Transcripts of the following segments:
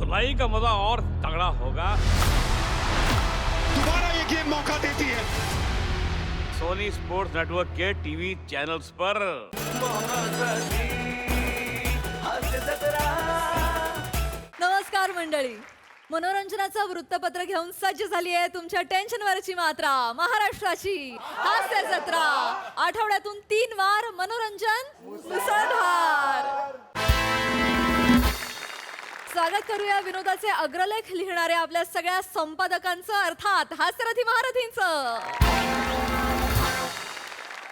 धुलाई का मजा और तगड़ा होगा। दोबारा ये गेम मौका देती है। सोनी स्पोर्ट्स नेटवर्क के टीवी चैनल्स पर। नमस्कार मंडळी, मनोरंजनाचं वृत्तपत्र घेऊन सज्ज झाली आहे तुमच्या टेन्शनवरची मात्रा, महाराष्ट्राची हास्य जत्रा। आठवड्यातून 3 वार मनोरंजन मुसळधार। स्वागत करूया विनोदाचे अग्रलेख लिहिणाऱ्या आपल्या सगळ्या संपादकांचं, अर्थात हास्यरथी महारथींचं।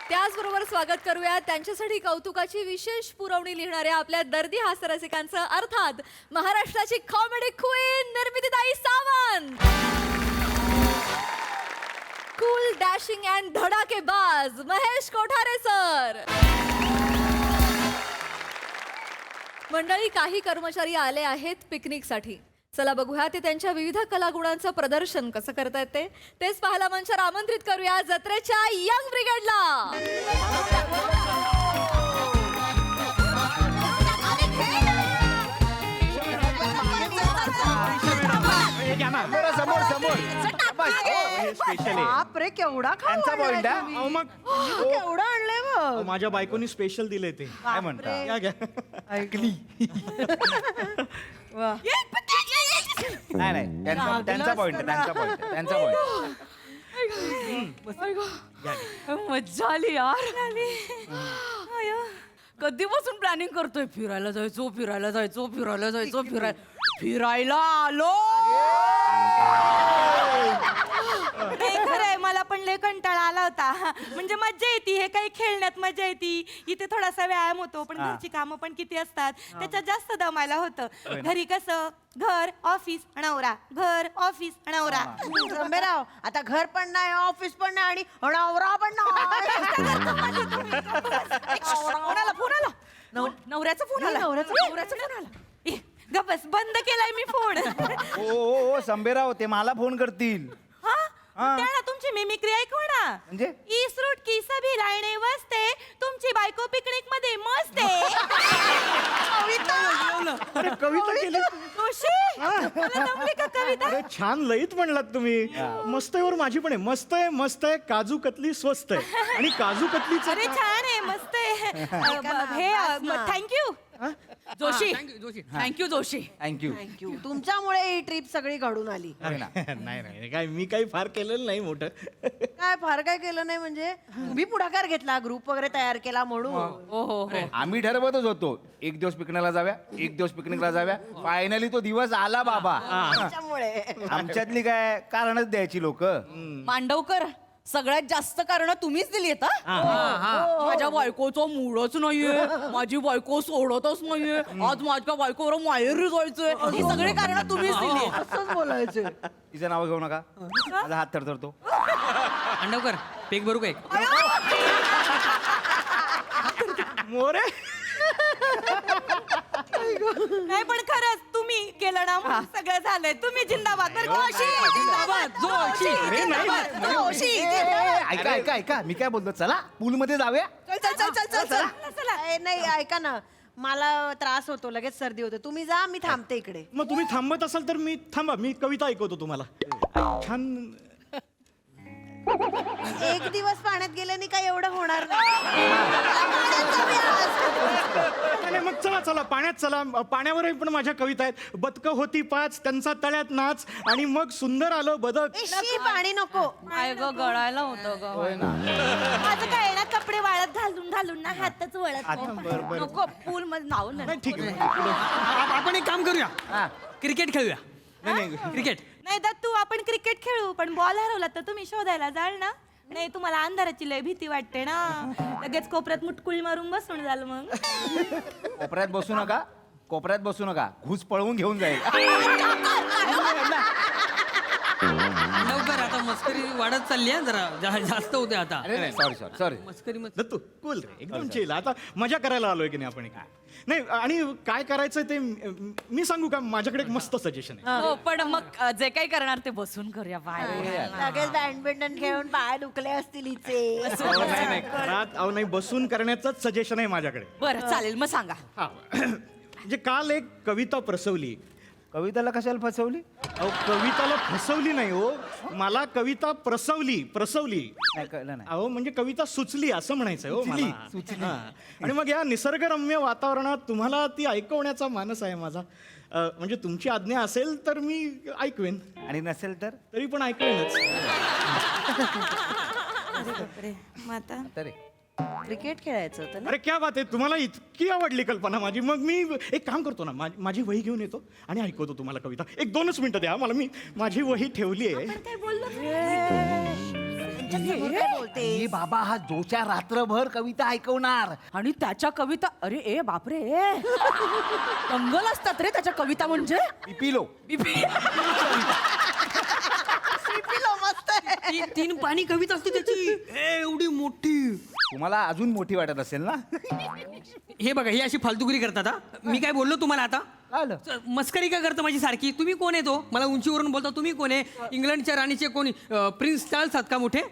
त्याचबरोबर स्वागत करूया त्यांच्यासाठी कौतुकाची विशेष पुरवणी लिहिणाऱ्या आपल्या दर्दी हास्यरसिकांचं, अर्थात महाराष्ट्राची कॉमेडी क्वीन निर्मितीताई सावंत। कूल, डॅशिंग अँड धडाकेबाज महेश कोठारे सर। मंडळी, काही कर्मचारी आले आहेत पिकनिकसाठी। चला बघूया ते त्यांच्या विविध कलागुणांचं प्रदर्शन कसं करतायत तेच पाहायला मंचावर आमंत्रित करूया जत्रेच्या यंग ब्रिगेडला। समोर समोर बापरे, केवढा त्यांचा पॉइंट आहे. मग केवढा आणलंय बघ. माझ्या बायकोनी स्पेशल दिले ते. काय म्हणता? घ्या घ्या. ऐकली. वा. नाही नाही त्यांचा पॉइंट आहे, त्यांचा पॉइंट आहे, त्यांचा पॉइंट. मज्जा आली यार. कधीपासून प्लॅनिंग करतोय, फिरायला जायचो फिरायला जायचो फिरायला जायचो फिरायला आलो. खरंय, मला पण लय कंटाळा आला होता. म्हणजे मज्जा येते, हे काही खेळण्यात मजा येते, इथे थोडासा व्यायाम होतो, पण घरची कामं पण किती असतात, त्याच्यात जास्त दमायला होतं. घरी कसं घर ऑफिस नवरा, घर ऑफिस नवरा. रंभेराव, आता घर पण नाही, ऑफिस पण नाही आणि नवरा पण नाही. फोन आला, नवऱ्याचा फोन आला, नवऱ्याचा फोन आला. गप्पस, बंद केलाय मी फोन. ओ संभेराव, ते मला फोन करतील. त्याला तुमची मिमिक्री ऐकू ना. म्हणजे इस रूट की सभी लाईने वसते, तुमची बायको पिकनिक मध्ये मस्त आहे. कविता केली. जोशी, मला जमली का कविता? अरे छान लईत म्हणलात तुम्ही. मस्त आहे वर माझी पण आहे. मस्त आहे, मस्त आहे. काजू कतली स्वस्त आहे आणि काजू कतलीचं अरे छान आहे, मस्त आहे. हे thank you Joshi, thank you Joshi. Thank you. तुमच्यामुळे ही ट्रिप सगळी घडून आली. नाही नाही काय मी काही फार केलेलं नाही मोठं. काय फार काय केलं नाही म्हणजे तुम्ही पुढाकार घेतला, ग्रुप वगैरे तयार केला म्हणून. हो. आम्ही ठरवतच होतो, एक दिवस पिकनिकला जाव्या, एक दिवस पिकनिकला जाव्या. फायनली तो दिवस आला बाबा. त्याच्यामुळे आमच्यातली काय कारणच द्यायची लोक. मांडवकर, सगळ्यात जास्त कारण तुम्हीच दिली आहेत. माझ्या बायकोचं मूडच नाहीये, माझी बायको सोडतच नाहीये, आज माझ्या बायकोवर माहेरी जायचंय, ही सगळी कारण तुम्हीच दिली. असंच बोलायचं. तिचं नाव घेऊ नका, माझा हात थरथरतो. मांडवकर, पेक भरू काय? मोरे. नाही पण खरंच तुम्ही केलं ना, सगळं झालंय. तुम्ही जिंदाबाद. ऐका ऐका ऐका, मी काय बोलतो, चला पूल मध्ये जाऊया. चला. नाही, ऐका ना, मला त्रास होतो, लगेच सर्दी होते. तुम्ही जा, मी थांबते इकडे. मग तुम्ही थांबत असाल तर मी थांबा, मी कविता ऐकवतो तुम्हाला. छान. एक दिवस पाण्यात गेल्याने काय एवढं होणार नाही. मग चला पाण्यात चला. पाण्यावरही पण माझ्या कविता आहेत. बदकं होती 5, त्यांचा तळ्यात नाच, आणि मग सुंदर आलं बदक. पाणी नको. काय ग, गळायला होतं ग. माझं काय ना, कपडे वाळत घालून ना हातच वळत नको, पूल मध्ये नाव नाही ठीक आहे. आपण एक काम करूया, क्रिकेट खेळूया. क्रिकेट नाही दत्तू, आपण क्रिकेट खेळू, पण बॉल हरवला तर तुम्ही शोधायला जाल ना. नाही, तुम्हाला अंधाराची लय भीती वाटते ना, लगेच कोपऱ्यात मुटकुळी मारून बसून जाल. मग कोपऱ्यात बसू नका, कोपऱ्यात बसू नका, घुस पळवून घेऊन जाईल. लवकर, आता मस्करी वाढत चालली आहे, जरा जास्त होते आता. सॉरी. मस्करी दत्तू कूल रे, एकदम चिल. आता मजा करायला आलोय की नाही आपण. नाही, आणि काय करायचं ते मी सांगू का? माझ्याकडे एक मस्त सजेशन आहे. हो, पण मग जे काही करणार ते बसून करूया. बाहेर लगेच बॅडमिंटन खेळून पाय दुखले असतील हिचे. नाही घरात नाही, बसून करण्याचंच सजेशन आहे माझ्याकडे. बरं चालेल, मग सांगा. म्हणजे काल एक कविता प्रसवली. कविताला कशाला फसवली? अहो कविताला फसवली नाही हो, मला कविता प्रसवली. नाही कळलं नाही. अहो म्हणजे कविता सुचली असं म्हणायचंय हो सुचली, मला. सुचली. हां. आणि मग या निसर्गरम्य वातावरणात तुम्हाला ती ऐकवण्याचा मानस आहे माझा. म्हणजे तुमची आज्ञा असेल तर मी ऐकवेन, आणि नसेल तर तरी पण ऐकवेनच. बापरे, मग आता तरी क्रिकेट खेळायचं होतं ना. अरे क्या बात आहे, तुम्हाला इतकी आवडली कल्पना माझी. मग मी एक काम करतो ना, माझी वही घेऊन येतो आणि ऐकवतो तुम्हाला कविता. 1-2च मिनिटं द्या मला, मी माझी वही ठेवली आहे. त्यांच्यासमोर काय बोलते? ए बाबा, हा जोच्या रात्रभर कविता ऐकवणार. आणि त्याच्या कविता, अरे ए बापरे, दंगल असतात रे त्याच्या कविता म्हणजे. पिपिलो. तीन पाणी कविता असते त्याची एवढी मोठी. तुम्हाला अजून मोठी वाटत असेल ना? हे बघा, ही अशी फालतुगिरी करतात हा. मी काय बोललो तुम्हाला आता? आलं. मस्करी का करता माझी सारखी? तुम्ही कोण आहे तो? मला उंचीवरून बोलता तुम्ही कोण आहे? इंग्लंडच्या राणीचे कोणी प्रिन्स चार्ल्स आहात का मोठे?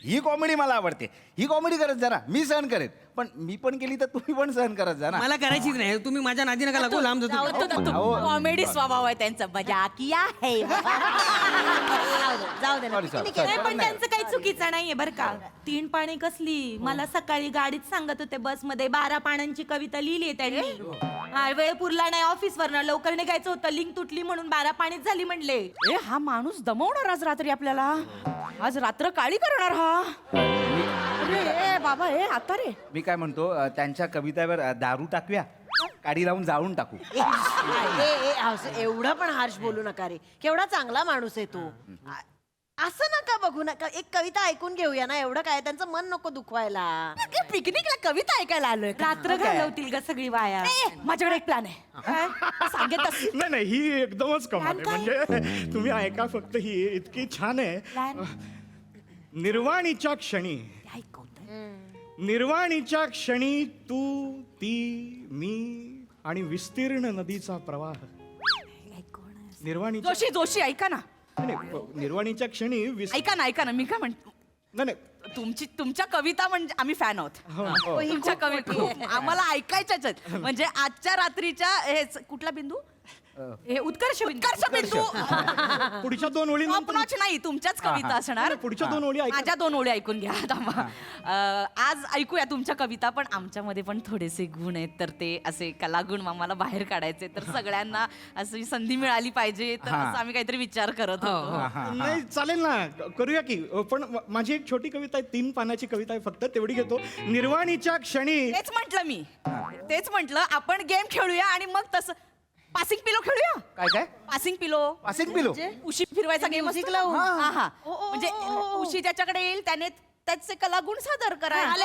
ही कॉमेडी मला आवडते. ही कॉमेडी करत जा ना, मी सहन करेन. पण मी पण केली तर तुम्ही पण सहन करत जा ना. मला करायचीच नाही. तुम्ही माझ्या नादी नका लागू, लांब जातो. कॉमेडी स्वभाव आहे त्यांचा, मजा किया है. जाऊ दे ना. Sorry, sorry, picnic sorry. नाही, पण त्यांचं काही चुकीचं नाहीये बरं का. 3 पाणी कसली, मला सकाळी गाडीत सांगत होते बसमध्ये 12 पाण्यांची कविता लिहिली आहे त्यांनी. हा, वेळ पुरला नाही ऑफिसवरनं, लवकर निघायचं होतं, लिंक तुटली म्हणून 12 पाणीच झाली म्हणले. ए हा माणूस दमवणार आज रात्री आपल्याला. आज रात्र काळी करणार हा. अरे ए बाबा, ए आता रे. मी काय म्हणतो, त्यांच्या कवितावर दारू टाकूया, काडी लावून जाळून टाकू. असं एवढं पण हार्श बोलू नका रे. केवढा चांगला माणूस आहे तो. असं नका बघू नका. एक कविता ऐकून घेऊया ना, एवढं काय, त्यांचं मन नको दुखवायला. पिकनिकला कविता ऐकायला आलोय. रात्र घालवतील ग सगळी वाया. माझ्याकडे एक प्लॅन आहे. सांगेल तसं. नाही, ही एकदमच कमाल आहे. म्हणजे तुम्ही ऐका फक्त, ही इतकी छान आहे. Plan? निर्वाणीच्या क्षणी, निर्वाणीच्या क्षणी तू, ती, मी आणि विस्तीर्ण नदीचा प्रवाह. निर्वाणीच्या जोशी ऐका ना. नाही, निर्वाणीच्या क्षणी ऐका ना मी काय म्हणतो, नाही, तुमच्या कविता म्हणजे आम्ही फॅन आहोत. तुमच्या कविता आम्हाला ऐकायच्याच आहेत. म्हणजे आजच्या रात्रीच्या हे कुठला बिंदू, हे उत्कर्ष बिंदू. पुढच्या 2 ओळी Top notch नाही, तुमच्याच कविता असणार. पुढच्या 2 ओळी ऐका. माझ्या 2 ओळी ऐकून घ्या. थांबा. आज ऐकूया तुमच्या कविता, पण आमच्यामध्ये पण थोडेसे गुण आहेत, तर ते असे कलागुण आम्हाला बाहेर काढायचे, तर सगळ्यांना अशी संधी मिळाली पाहिजे, तर असं आम्ही काहीतरी विचार करत होतो. नाही, चालेल ना, करूया की. पण माझी एक छोटी कविता आहे, 3 पानाची कविता आहे फक्त, तेवढी घेतो. निर्वाणीच्या क्षणी. तेच म्हटलं आपण गेम खेळूया आणि मग तसं पासिंग पिलो खेळूया. काय पासिंग पिलो, पासिंग पिलो. उशी फिरवायचा गेम म्युझिक लावून. म्हणजे उशी ज्याच्याकडे येईल त्याने त्याचे कलागुण सादर करायचे.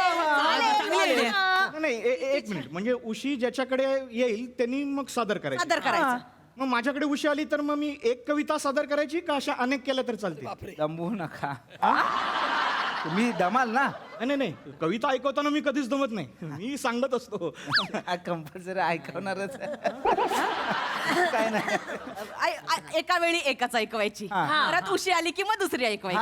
नाही, एक मिनिट. म्हणजे उशी ज्याच्याकडे येईल त्यांनी मग सादर करायचं. मग माझ्याकडे उशी आली तर मग मी एक कविता सादर करायची का अशा अनेक केल्या तर चालते? दमवू नका. तुम्ही दमाल ना. नाही, कविता ऐकवताना मी कधीच दमत नाही. मी सांगत असतो. कंपल्सरी ऐकवणारच. काय नाही. एका वेळी एकच ऐकवायची, परत उशी आली की मग दुसरी ऐकवायची.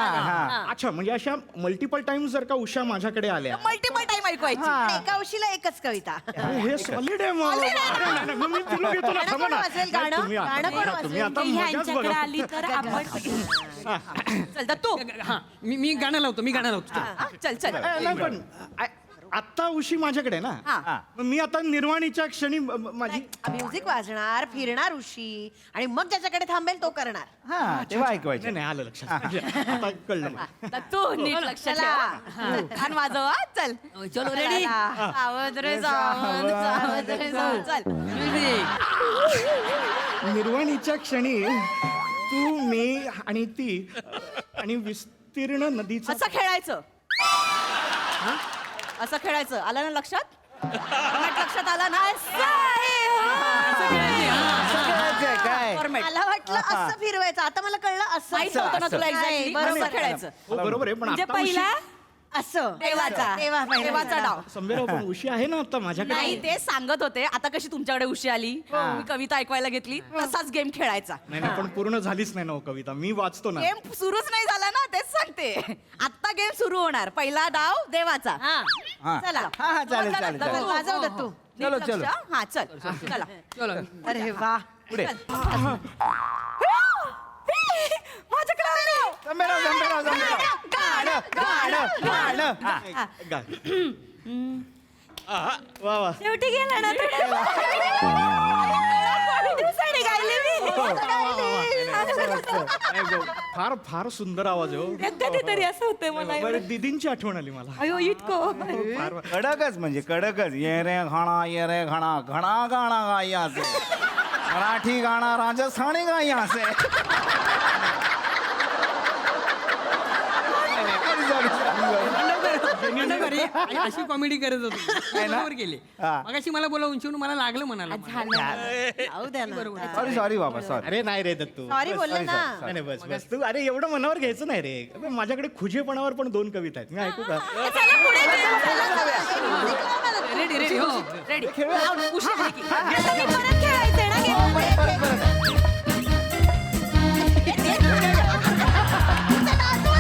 अच्छा, म्हणजे अशा मल्टिपल टाइम्स जर का उषा माझ्याकडे आल्या, मल्टिपल टाइम ऐकवायची. एका उशीला एकच कविता. हे सॉलिड आहे मग. नाही, मग मी तुला घेतो ना. गाणं थांबा कोण ना. वाचेल? नाही, गाणं? तुम्ही आता गाणं कोण बघा, तुम्ही आता ही मजाच ह्यांच्याकडे बघा. आली तर आपण चल तू. हा, मी गाणं लावतो. चल. नाही, पण आत्ता उशी माझ्याकडे आहे हा. ना. मग मी आता निर्वाणीच्या क्षणी माझी म्युझिक वाजणार, फिरणार उशी, आणि मग ज्याच्याकडे थांबेल तो करणार. हा, तेव्हा ऐकवायचं. नाही, आलं लक्षात. आता कळलं मला. तर तू नीट लक्ष ठेव. कान वाजव हा. चल. चलो रेडी. सावध रे सावध रे सावध. चल. निर्वाणीच्या क्षणी तू, मी आणि ती आणि विस्तीर्ण नदीचा. असं खेळायचं. असं खेळायचं. आलं ना लक्षात? लक्षात आला ना? खेळायचंय काय? Format. मला वाटलं असं फिरवायचं, आता मला कळलं असं. माहित नव्हतं ना तुला एक्झॅक्टली. बरोबर. खेळायचं. हो, बरोबर आहे, पण म्हणजे आता पहिला असं देवाचा डाव. संभेराव, पण उशी आहे ना आता माझ्याकडे. नाही, ते सांगत होते. आता कशी तुमच्याकडे उशी आली, मी कविता ऐकवायला घेतली, तसाच गेम खेळायचा. नाही, पण पूर्ण झालीच नाही ना हो कविता. मी वाचतो ना. गेम सुरूच नाही झाला ना, तेच सांगते. आता गेम सुरू होणार. पहिला डाव देवाचा. हा. चला. हा, चालेल. वाजव दत्तू. चलो. हा, चल. चला. चलो. अरे वा. पुढे माझ्याकडे आलं. जमेराव जमेराव जमेराव गाणं गाणं गाणं हा. गा. वा वा शेवटी गेला ना दिवसाने गायले मी फार फार सुंदर आवाज आहे हो. कधीतरी असं होतंय मला बरं, दीदींची आठवण आली मला अयो इतकं फार कडकच म्हणजे कडकच ये रे घणा घणा गाणा गाई असे मराठी गाणा राजस्थानी गाई असे मांडवकर, हे अशी कॉमेडी करत होतो बरोबर केली हा. मगाशी मला बोला उंचीवरून मला लागलं म्हणाला जाऊ द्या ना सॉरी सॉरी बाबा सॉरी अरे नाही रे दत्तू सॉरी बोलले ना नाही नाही, बस बस तू अरे एवढं मनावर घ्यायचं नाही रे अबे, माझ्याकडे खुजेपणावर पण 2 कविता आहेत मी ऐकू का रेडी रेडी हो रेडी उशी झाली की. परत खेळायचंय ना game?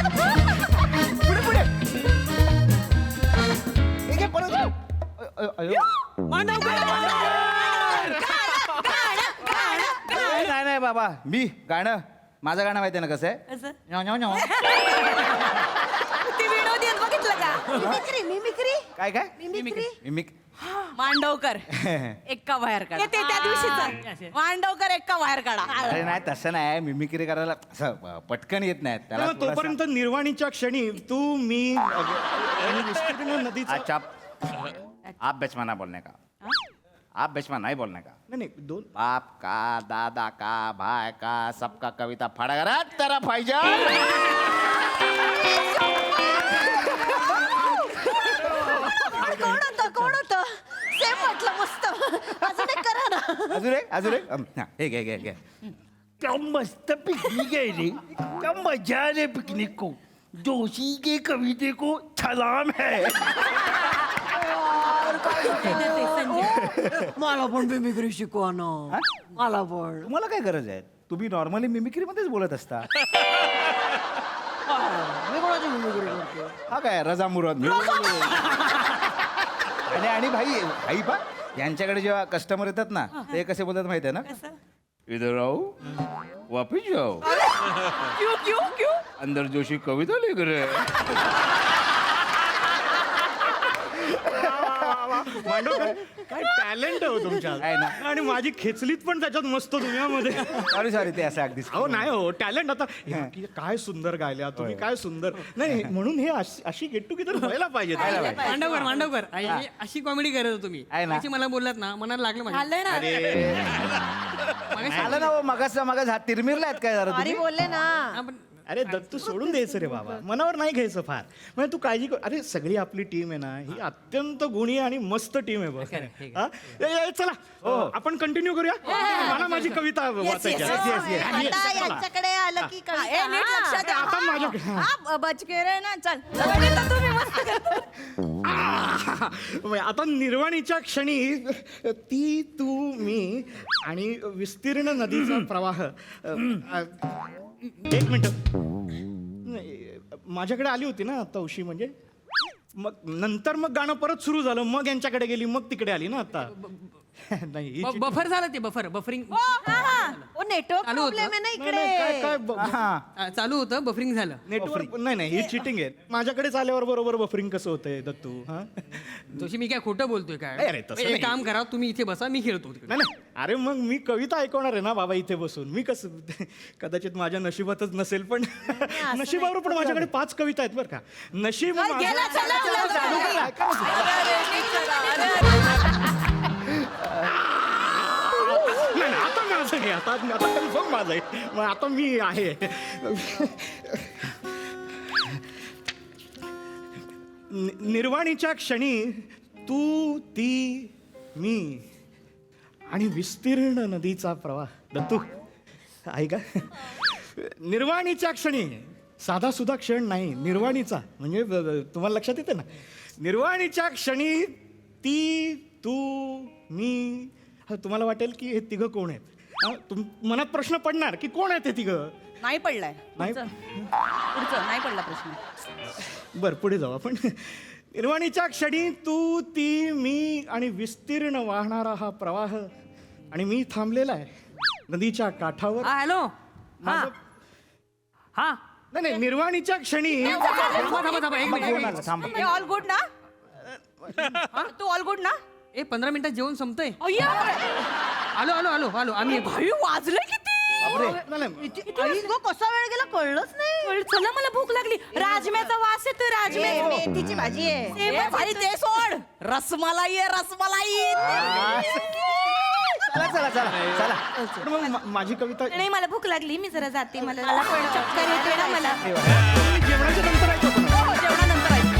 पुढे पुढे हे घे, परत अयो. नाही नाही बाबा मी गाणं माझं गाणं माहिती आहे ना कसं आहे असं? न्याव, न्याव, न्याव. ती विनोदी आहेत, बघितलं का मिमिक्री मिमिक्री काय काय मिमिक्री मिमिक मांडवकर एक्का बाहेर काढा येते त्या दिवशीच मांडवकर एक्का बाहेर काढा अरे नाही तसं नाही मिमिक्री करायला असं पटकन येत नाही त्याला मग तोपर्यंत निर्वाणीच्या क्षणी तू मी आणि विस्तीर्ण नदीचा अच्छा आप बेचमाना बोलने का आप बेचमा नहीं बोलने का नाही नाही, 2 बाप का दादा का भाई का सबका कविता फड़गरा तेरा पाहिजे कोण होतं सेम म्हटलं मस्त अजून एक करा ना अजून एक हा, हे घे घे घे क्या मस्त पिकनिक है रे क्या मजा है रे पिकनिक को जोशी के कविते को सलाम है मला पण मिमिक्री शिकवा ना मला पण तुम्हाला काय गरज आहे तुम्ही नॉर्मली मिमिक्रीमध्येच बोलत असता मी कोणाची मिमिक्री करतो हा काय रजा मुराद आणि भाई भाई पा यांच्याकडे जेव्हा कस्टमर येतात ना ते कसे बोलतात माहिती आहे ना इधर आओ वापिस जाओ क्यों क्यों क्यों अंदर जोशी कविता लिख रहे मांडवकर काय टॅलेंट आहे हो तुमच्यात आहे ना. आणि माझी खेचलीत पण त्याच्यात मस्त दुनियामध्ये सॉरी सॉरी ते असं अगदी अहो नाही हो टॅलेंट आता हे काय सुंदर गायल्या तुम्ही काय सुंदर नाही म्हणून हे अशी गेट टुगेदर व्हायला पाहिजे मांडवकर अशी कॉमेडी करत होतो तुम्ही आहे ना. मगाशी मला बोललात ना मनाला लागलं माझ्या झालंय ना आलं ना मगाच हात तिरमिरला आहेत काय जरा सॉरी तुम्ही बोलले ना हा, पण अरे दत्तू सोडून द्यायचं रे बाबा मनावर नाही घ्यायचं फार म्हणजे तू काळजी कर अरे सगळी आपली टीम आहे ना ही अत्यंत गुणी आणि मस्त टीम आहे बघ हा? चला आपण कंटिन्यू करूया मला माझी कविता वाचायची आहे. आता यांच्याकडे आलं की ए, नीट लक्षात द्या. आता माझ्याकडे हा, बचके रे ना चल म्हणजे आता निर्वाणीच्या क्षणी ती तू मी आणि विस्तीर्ण नदीचा प्रवाह एक मिनिट माझ्याकडे आली होती ना आता उशी म्हणजे मग नंतर मग गाणं परत सुरू झालं मग यांच्याकडे गेली मग तिकडे आली ना आता नाही ही चिठ्ठी- बफर झालं ते बफरिंग नेटवर्क चालू होतं. प्रॉब्लेम आहे ना नाही, इकडे नाही, काय काय हा चालू होतं बफरिंग झालं नेटवर्क नाही नाही ही चिटिंग आहे माझ्याकडेच आल्यावर बरोबर बफरिंग कसं होतंय दत्तू हा जोशी मी काय खोटं बोलतोय नाही रे, काय तसं एक नाही. काम करा तुम्ही इथे बसा मी खेळतो तिकडे नाही नाही अरे मग मी कविता ऐकवणार आहे ना बाबा इथे बसून मी कसं कदाचित माझ्या नशिबातच नसेल पण नशिबावर पण माझ्याकडे 5 कविता आहेत बरं का नशीब माझं- गेला, चला, चला, चला. ऐका ना. नाही, आता माझं आहे आता कन्फर्म माझं आहे मग आता मी आहे निर्वाणीच्या क्षणी तू ती मी आणि विस्तीर्ण नदीचा प्रवाह दत्तू ऐका निर्वाणीच्या क्षणी साधा सुद्धा क्षण नाही निर्वाणीचा म्हणजे तुम्हाला लक्षात येते ना निर्वाणीच्या क्षणी ती तू मी तुम्हाला वाटेल की हे तिघं कोण आहेत मनात प्रश्न पडणार की कोण आहेत हे तिघं नाही पडलाय नाही पुढचं नाही पडला प्रश्न बर पुढे जाऊ आपण निर्वाणीच्या क्षणी तू ती मी आणि विस्तीर्ण वाहणारा हा प्रवाह आणि मी थांबलेला आहे नदीच्या काठावर हा हॅलो हा माझं- हा नाही निर्वाणीच्या क्षणी थांबा थांबा थांबा एक मिनिट, एक मिनिट. थांबा. ऑल गुड ना तू ऑल गुड ना ए 15 मिनिटात जेवण संपतंय अय्या! आलो आलो आलो आलो आम्ही भाई, वाजले किती कसा वेळ गेला कळलंच नाही. चला मला भूक लागली राजम्याचा वास येतोय राजम्या मेथीची भाजी आहे. ए, भाई ते सोड रसमलाई आहे रसमलाई चला चला चला चला पण मग माझी कविता नाही मला भूक लागली मी जरा जाते मला पण चक्कर येते ना मला जेवणाच्या नंतर ऐकतो पुन्हा. हो, जेवणानंतर ऐकू.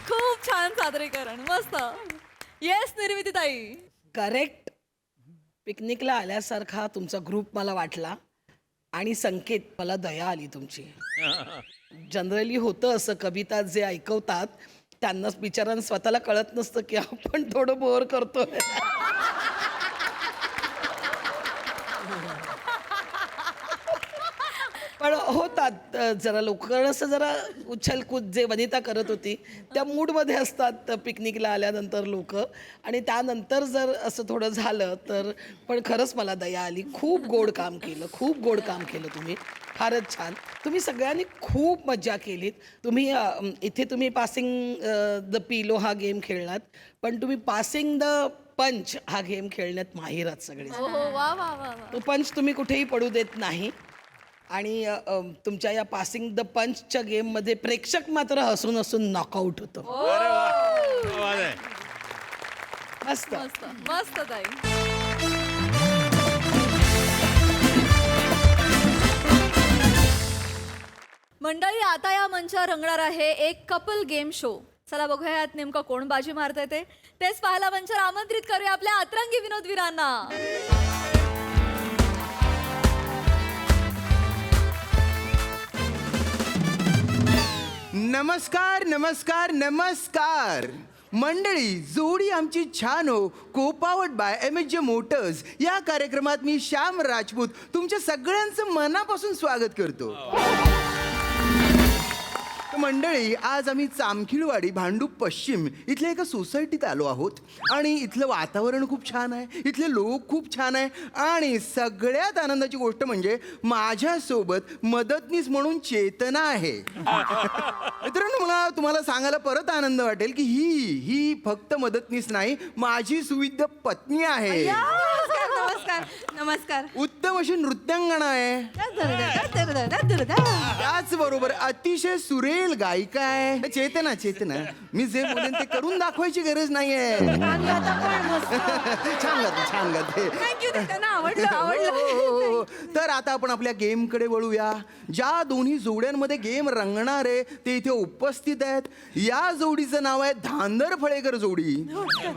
खूप छान सादरीकरण मस्त. येस निर्मिती ताई. करेक्ट. पिकनिकला आल्यासारखा तुमचा ग्रुप मला वाटला आणि संकेत मला दया आली तुमची. जनरली होतं असं कविता जे ऐकवतात त्यांनाच बिचारांना स्वतःला कळत नसतं की आपण थोडं बोर करतोय. पण होतात जरा लोक असं जरा उछलकूद जे वनिता करत होती त्या मूडमध्ये असतात पिकनिकला आल्यानंतर लोक. आणि त्यानंतर जर असं थोडं झालं तर पण खरंच मला दया आली. खूप गोड काम केलं, खूप गोड काम केलं तुम्ही. फारच छान. तुम्ही सगळ्यांनी खूप मजा केलीत. तुम्ही इथे तुम्ही पासिंग द पिलो हा गेम खेळलात पण तुम्ही पासिंग द पंच हा गेम खेळण्यात माहीर आहात सगळे. हो हो वा वा वा वा. तो पंच तुम्ही कुठेही पडू देत नाही. आणि तुमच्या या पासिंग द पंचच्या गेममध्ये प्रेक्षक मात्र हसून हसून नॉकआउट होतो. मस्त. मस्त मस्त ताई. मंडळी आता या मंचावर रंगणार आहे एक कपल गेम शो. चला बघूया यात नेमकं कोण बाजी मारतंय तेच पाहायला मंचावर आमंत्रित करूया आपल्या अतरंगी विनोदवीरांना. नमस्कार नमस्कार नमस्कार मंडळी. जोडी आमची छान हो कोपावट बाय MHJ मोटर्स या कार्यक्रमात मी श्याम राजपूत तुमच्या सगळ्यांचं मनापासून स्वागत करतो. तर मंडळी आज आम्ही चामखिळवाडी भांडूप पश्चिम इथल्या एका सोसायटीत आलो आहोत आणि इथलं वातावरण खूप छान आहे, इथले लोक खूप छान आहे आणि सगळ्यात आनंदाची गोष्ट म्हणजे माझ्यासोबत मदतनीस म्हणून चेतना आहे. मित्रांनो मला तुम्हाला सांगायला परत आनंद वाटेल की ही फक्त मदतनीस नाही माझी सुविध पत्नी आहे. नमस्कार नमस्कार उत्तम अशी नृत्यांगना आहे, त्याचबरोबर अतिशय सुरेल गायिका आहे. चेतना चेतना मी जे बोलेन ते करून दाखवायची गरज नाहीये. छान गाते छान गाते. हो. तर आता आपण आपल्या गेम कडे वळूया. ज्या दोन्ही जोड्यांमध्ये गेम रंगणार आहे ते इथे उपस्थित आहेत. या जोडीचं नाव आहे धांदर फळेकर जोडी.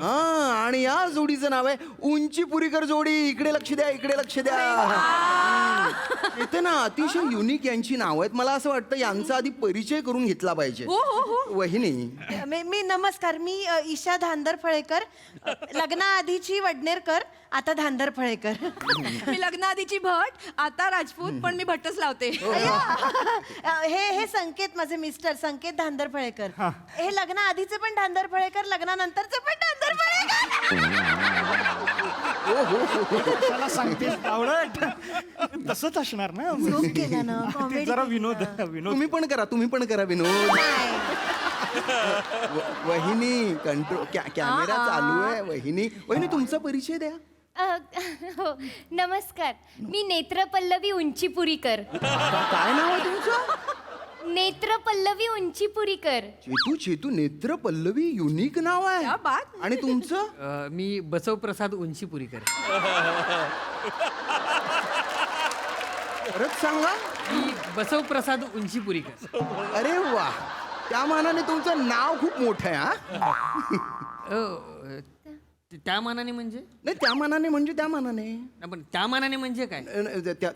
आणि या जोडीचं नाव आहे उंचीपुरीकर जोडी. इकडे लक्ष द्या, इकडे लक्ष द्या. इथे ना अतिशय युनिक यांची नाव आहेत. मला असं वाटतं यांचा आधी परिचय करून घेतला पाहिजे. वहिनी. मी नमस्कार. मी ईशा धांदर फळेकर. लग्नाआधीची वडनेरकर आता धांदर फळेकर. मी लग्नाआधीची भट आता राजपूत पण मी भट्टच लावते. हे संकेत माझे मिस्टर संकेत धांदर फळेकर. हे लग्नाआधीचे पण धांदर फळेकर लग्नानंतरचे पण धांदर फळेकर. त्याला सांगते आवडत तसंच असणार ना. ते जरा विनोद विनोद. तुम्ही पण करा विनोद. वहिनी कंट्रोल कॅमेरा चालू आहे. वहिनी तुमचा परिचय द्या. हो नमस्कार. मी नेत्रपल्लवी उंचीपुरीकर. काय नाव आहे तुमचं? नेत्रपल्लवी उंचीपुरीकर. चेतू नेत्र पल्लवी युनिक नाव आहे. आणि तुमचं? मी बसवप्रसाद उंचीपुरीकर. परत सांगा. मी बसवप्रसाद उंचीपुरीकर. अरे वा, त्या मानाने तुमचं नाव खूप मोठं आहे. हा त्या मानाने म्हणजे नाही त्या मानाने म्हणजे त्या मानाने पण त्या मानाने म्हणजे काय?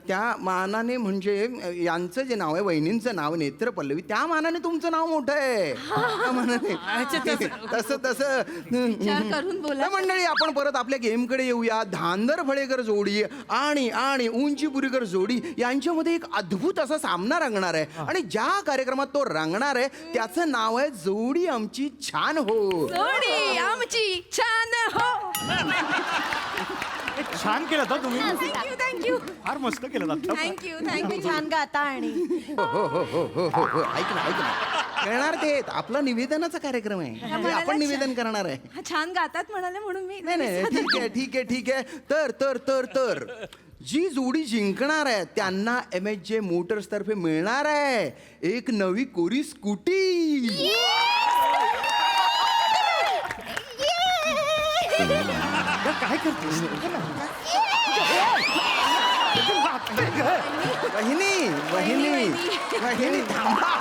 त्या मानाने म्हणजे यांचं जे नाव आहे वहिनींचं नाव नेत्र पल्लवी त्या मानाने तुमचं नाव मोठं आहे. त्या मानाने तसं करून बोला. मंडळी आपण परत आपल्या गेमकडे येऊया. धांदर फळेकर जोडी आणि उंचीपुरीकर जोडी यांच्यामध्ये एक अद्भुत असा सामना रंगणार आहे आणि ज्या कार्यक्रमात तो रंगणार आहे त्याचं नाव आहे जोडी आमची छान हो. जोडी आमची छान हो. छान केलं होतं तुम्ही थँक्यू थँक्यू फार मस्त केलं आता थँक्यू तुम्ही थँक्यू छान गाता आणि हो हो हो हो हो हो हो ऐक ना करणार ते आपला निवेदनाचा कार्यक्रम आहे म्हणाला आपण निवेदन करणार आहे हा, छान गातात म्हणाले म्हणून मी नाही नाही ठीक आहे ठीक आहे ठीक आहे तर जी जोडी जिंकणार आहे त्यांना MHJ मोटर्स तर्फे मिळणार आहे एक नवी कोरी स्कूटी. काय करतेस वहिनी थांबा.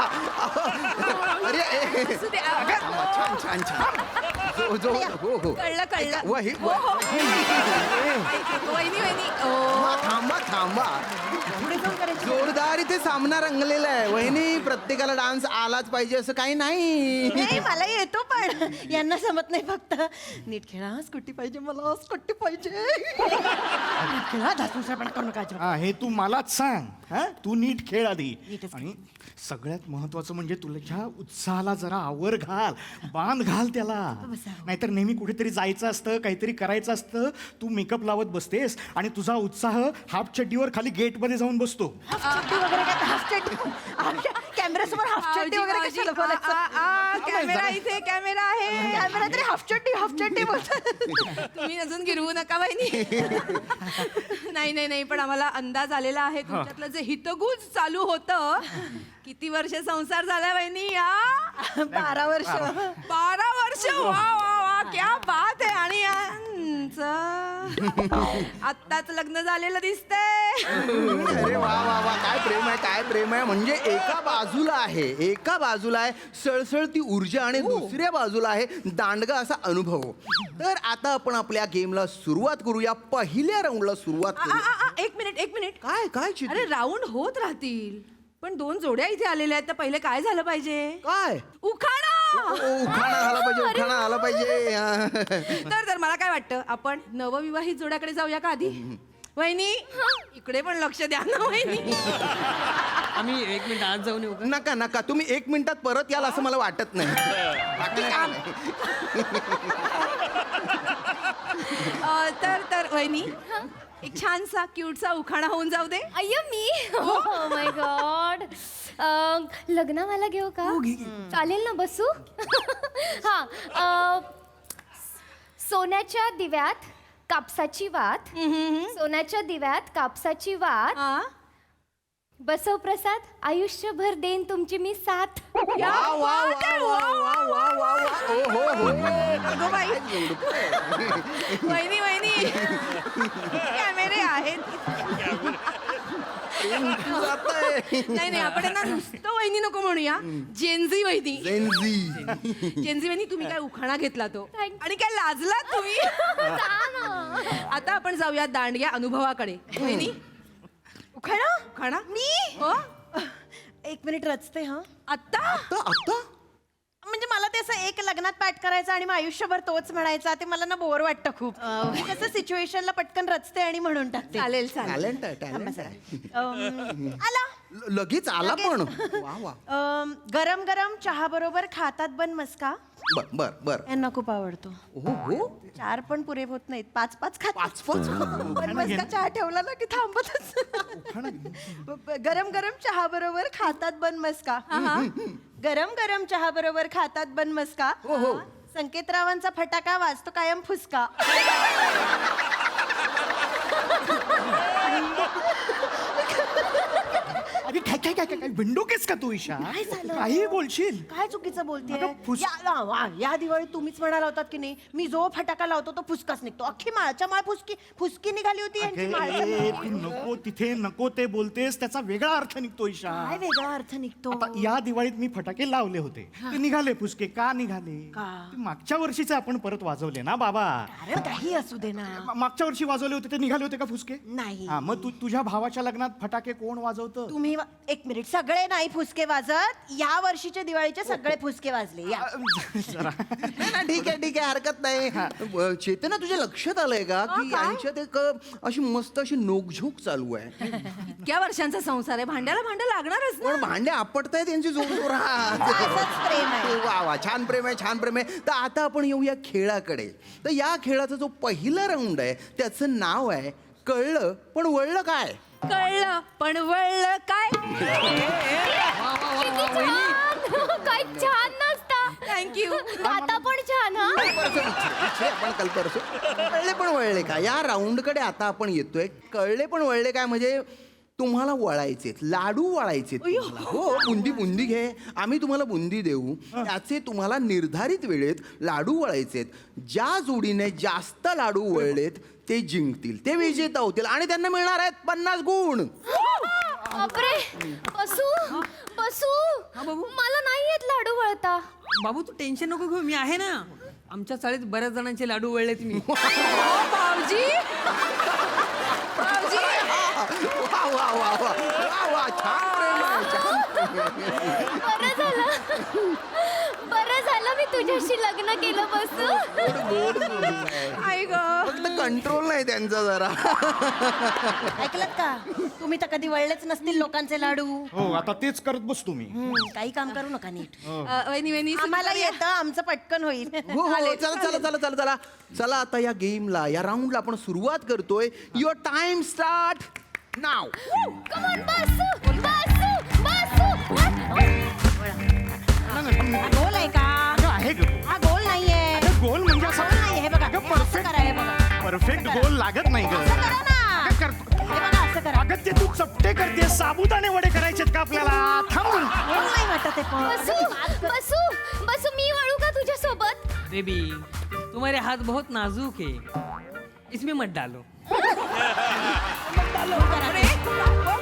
अरे थांबा. छान जो हो हो कळलं वही वहिनी थांबा जोरदार इथे सामना रंगलेला आहे वहिनी प्रत्येकाला डान्स आलाच पाहिजे असं काही नाही. नाही मला येतो पण यांना जमत नाही फक्त नीट खेळा स्कूटी पाहिजे मला स्कूटी पाहिजे नीट खेळा धासमुसळपणा करू नका अजिबात. हा हे तू मलाच सांग हा तू नीट खेळ आधी आणि सगळ्यात महत्वाचं म्हणजे तुझ्या उत्साहाला जरा आवर घाल बांध घाल त्याला नाहीतर नेहमी कुठेतरी जायचं असतं काहीतरी करायचं असतं तू मेकअप लावत बसतेस आणि तुझा उत्साह हाफ चड्डीवर खाली गेट मध्ये जाऊन बसतो. हाफ चड्डी वगैरे काय हाफ चड्डी कॅमेऱ्यासमोर हाफ चड्डी वगैरे कशाला बोलायचं कॅमेरा इथे कॅमेरा आहे कॅमेरा तरी हाफ चड्डी बोलतात. तुम्ही अजून गिरवू नका वहिनी नाही पण आम्हाला अंदाज आलेला आहे तुमच्यातलं जे हितगुज चालू होतं किती वर्ष संसार झाला वहिनी या 12 वर्ष 12 वर्ष वा वा वा क्या बात आहे आणि आत्ताच लग्न झालेलं दिसतंय. अरे वा वा वा काय प्रेम आहे म्हणजे एका बाजूला आहे सळसळती ऊर्जा आणि दुसऱ्या बाजूला आहे दांडगा असा अनुभव. तर आता आपण आपल्या गेमला सुरुवात करूया पहिल्या राऊंडला सुरुवात करू. एक मिनिट काय अरे राऊंड होत राहतील पण 2 जोड्या इथे आलेल्या आहेत तर पहिले काय झालं पाहिजे काय उखाणा उखाणा आला पाहिजे. तर मला काय वाटतं आपण नवविवाहित जोड्याकडे जाऊया का आधी वहिनी इकडे पण लक्ष द्या ना वहिनी. आम्ही 1 मिनिट आज जाऊन येऊ का? नका तुम्ही 1 मिनिटात परत याल असं मला वाटत नाही. बाकी काय नाही. तर वहिनी एक छानसा क्यूटसा उखाणा होऊन जाऊ दे. अय्यो मी ओ माय गॉड लग्नावाला घेऊ का चालेल ना बसू हा सोन्याच्या दिव्यात कापसाची वात सोन्याच्या दिव्यात कापसाची वात बसव प्रसाद आयुष्यभर देईन तुमची मी साथ. वहिनी कॅमेरे आहेत. नाही आपण ना नुसतं वहिनी नको म्हणूया जेनझी वहिनी वहिनी तुम्ही काय उखाणा घेतला तो आणि काय लाजलात तुम्ही. आता आपण जाऊया दांडग्या अनुभवाकडे. वहिनी उखाणा मी हो 1 मिनिट रचते हा आत्ता म्हणजे मला ते असं एक लग्नात पाठ करायचं आणि मग आयुष्यभर तोच म्हणायचा ते मला ना बोर वाटतं खूप. मी कसं सिच्युएशनला पटकन रचते आणि म्हणून टाकते. चालेल टॅलेंट आला लगेच आला पण वा गरम गरम चहा बरोबर खातात बन मस्का. बर यांना खूप आवडतो. 4 पण पुरे होत नाहीत 5 खात बन मस्का चहा ठेवला ना की थांबतच. गरम गरम चहा बरोबर खातात बन मस्का. गरम गरम चहा बरोबर खातात बन मस्का. संकेतरावांचा फटाका वाजतो कायम फुसका. अरे काय भिंडोकेस का तू ईशा काही बोलशील काय चुकीचं बोलतेय. अगं, फुस- या दिवाळीत तुम्हीच म्हणाला होतात की नाही मी जो फटाका लावतो तो फुसकाच निघतो. अख्खी माळच्या माळ फुसकी निघाली होती यांची माळच्या अगे, माळ. तू नको तिथे नको ते बोलतेस त्याचा वेगळा अर्थ निघतो ईशा. काय वेगळा अर्थ निघतो. आता या दिवाळीत मी फटाके लावले होते ते निघाले फुसके का निघाले ते मागच्या वर्षीचे आपण परत वाजवले ना बाबा. कारण काही असू दे ना. मागच्या वर्षी वाजवले होते ते निघाले होते का फुसके नाही हा मग तुझ्या भावाच्या लग्नात फटाके कोण वाजवतं. तुम्ही 1 मिनिट, सगळे नाही फुसके वाजत, या वर्षीच्या दिवाळीचे सगळे फुसके वाजले. या. नाही ना, ठीक आहे हरकत नाही. चेतना, तुझ्या लक्षात आलंय का की यांच्यात एक अशी मस्त अशी नोकझोक चालू आहे. इतक्या वर्षांचा संसार आहे, भांड्याला भांडं लागणारच ना. पण भांडे आपटताय त्यांची जोर असंच प्रेम आहे. वा वा, छान प्रेम आहे. तर आता आपण येऊया खेळाकडे. तर या खेळाचा जो पहिला राऊंड आहे त्याचं नाव आहे कळलं पण वळलं काय. कळलं पण वळलं काय. किती छान! काय छान नसता. थँक्यू. गाता पण छान हा. आपण कल्परसो कळले पण वळले काय या राऊंडकडे आता आपण येतोय. कळले पण वळले काय म्हणजे तुम्हाला वळायचे, लाडू वळायचे. हो, बुंदी घे, आम्ही तुम्हाला बुंदी देऊ. त्याचे तुम्हाला निर्धारित वेळेत लाडू वळायचे. ज्या जोडीने जास्त लाडू वळलेत ते जिंकतील, ते विजेता होतील आणि त्यांना मिळणार आहेत 50 गुण. बापरे, बसू मला नाही येत लाडू वळता. बाबू तू टेन्शन नको घेऊ, मी आहे ना. आमच्या चाळीत बऱ्याच जणांचे लाडू वळलेत मी. भाऊजी वा वा वा वा वा वा, छान प्रेम आहे. बरं झालं मी तुझ्याशी लग्न केलं. बसू. आई ग, फक्त कंट्रोल नाही त्यांचा जरा. ऐकलत का, तुम्ही तर कधी वळलेच नसतील लोकांचे लाडू. हो, आता तेच करत बसतो मी. काही काम करू नका नीट. वहिनी आम्हाला येतं, आमचं पटकन होईल. हो, चला आता या गेमला, या राऊंडला आपण सुरुवात करतोय. Your time start now. Come on, बसू. हा गोल आहे का? आहे ग. हा गोल नाहीये. गोल म्हणजे गोल नाहीये, हे बघा. अगं, असं करा, हे बघा. परफेक्ट गोल लागत नाही ग. असं करा ना. हे बघा, असं करा. अगं ते तू चपटे करते, साबुदाणे वडे करायचेत का आपल्याला. थांब. गोल नाही वाटत आहे पण. बसू मी वळू का तुझ्या सोबत? बेबी तुम्हारे हाथ बहुत नाजुक है, इसमें मत डालो.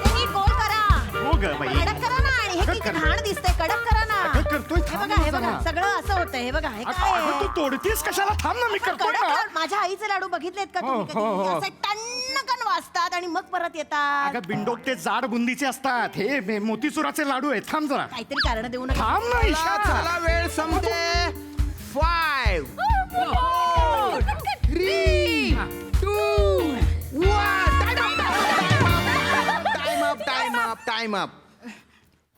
नीट गोल करा. हो ग बाई. कडक करा ना. आणि हे किती घाण दिसतंय, कडक करा ना. करतोय. हे बघा सगळं असं होतंय. हे बघा, हे काय अगं, तू आहे? तोडतीस कशाला. थांब ना, मी करतोय कडक ना. करा. माझ्या आईचे लाडू बघितलेत का तुम्ही कधी? हो. असे टन्नकन वाजतात आणि मग परत येतात. अगं, बिंडोक ते जाड बुंदीचे असतात. हे मोतीचुराचे लाडू आहेत. थांब जरा. काहीतरी कारण देऊ नका. थांब ना ईशा. चला, वेळ संपते. 5 4 3 2 1. Time up.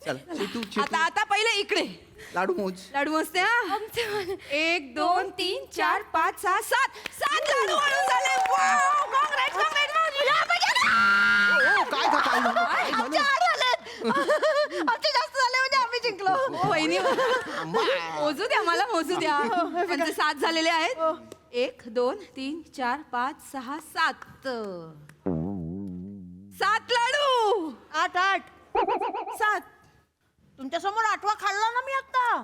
चल तू आता पहिले इकडे लाडू मोज. लाडू मस्त. 1 2 3 4 5 6 7 लाडू वळून झाले. आमचे जास्त झाले म्हणजे आम्ही जिंकलो. वहिनी मोजू द्या, मला मोजू द्या. म्हणजे 7 झालेले आहेत. 1 2 3 4 5 6 7 लाडू. 8 7. तुमच्या समोर 8वा खाल्ला ना मी आता.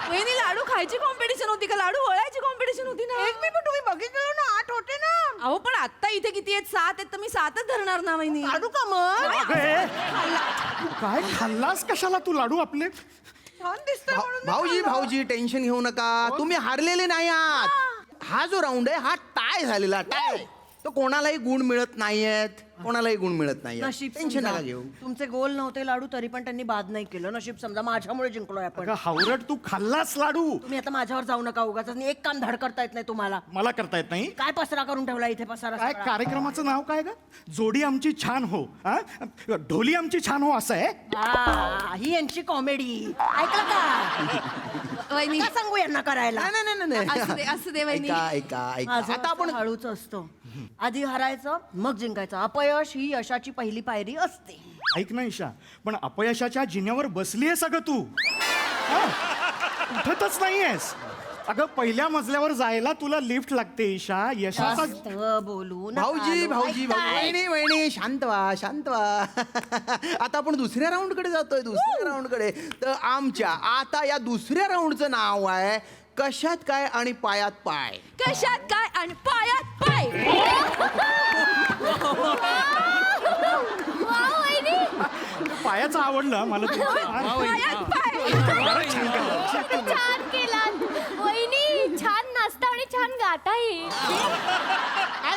वहिनी लाडू खायची कॉम्पिटिशन होती का लाडू वळायची कॉम्पिटिशन होती ना? एक मी पण तुम्ही बघितलं ना, 8 होते ना. अहो पण आता इथे किती आहेत? 7 आहेत तर मी 7च धरणार ना वहिनी. लाडू का मग? तू काय खाल्लास कशाला तू लाडू आपले. छान दिसतंय म्हणून. भाऊजी टेन्शन घेऊ नका. तुम्ही हारलेले नाही आहात. हा जो राऊंड आहे हा टाय झालेला. टाय तो कोणालाही गुण मिळत नाहीयेत. नशीब टेन्शन समजा. नका घेऊ. तुमचे गोल नव्हते लाडू तरी पण त्यांनी बाद नाही केलं. नशीब समजा माझ्यामुळे जिंकलोय आपण. अगं, हावरट तू खाल्लास लाडू. तुम्ही आता माझ्यावर जाऊ नका उगाच. एक काम धड करता येत नाही तुम्हाला. मला करता येत नाही. काय पसरा करून ठेवला इथे पसारा काय सगळा? कार्यक्रमाचं नाव काय ग. जोडी आमची छान हो. हा? ढोली आमची छान हो असं आहे. ही यांची कॉमेडी ऐकलं का? वहिनी का सांगू यांना करायला? नाही. असू दे वहिनी. ऐका आता आपण हळूच असतो. आधी हरायचं मग जिंकायचं. अपयश ही यशाची पहिली पायरी असते. ऐक ना ईशा, पण अपयशाच्या जिन्यावर बसलीये सगळं तू. हा? उठतच नाहीयेस. अगं, पहिल्या मजल्यावर जायला तुला लिफ्ट लागते ईशा. यशाचा जास्त बोलू नका. भाऊजी ऐकताय? वहिनी शांत व्हा. आता आपण दुसऱ्या राऊंड कडे जातोय. तर आमच्या आता या दुसऱ्या राऊंडचं नाव आहे कशात काय आणि पायात पाय. कशात काय आणि पायात पाय. पायाचं आवडलं मला. पायात पाय. छान केला वहिनी. छान नाचता आणि छान गाताही.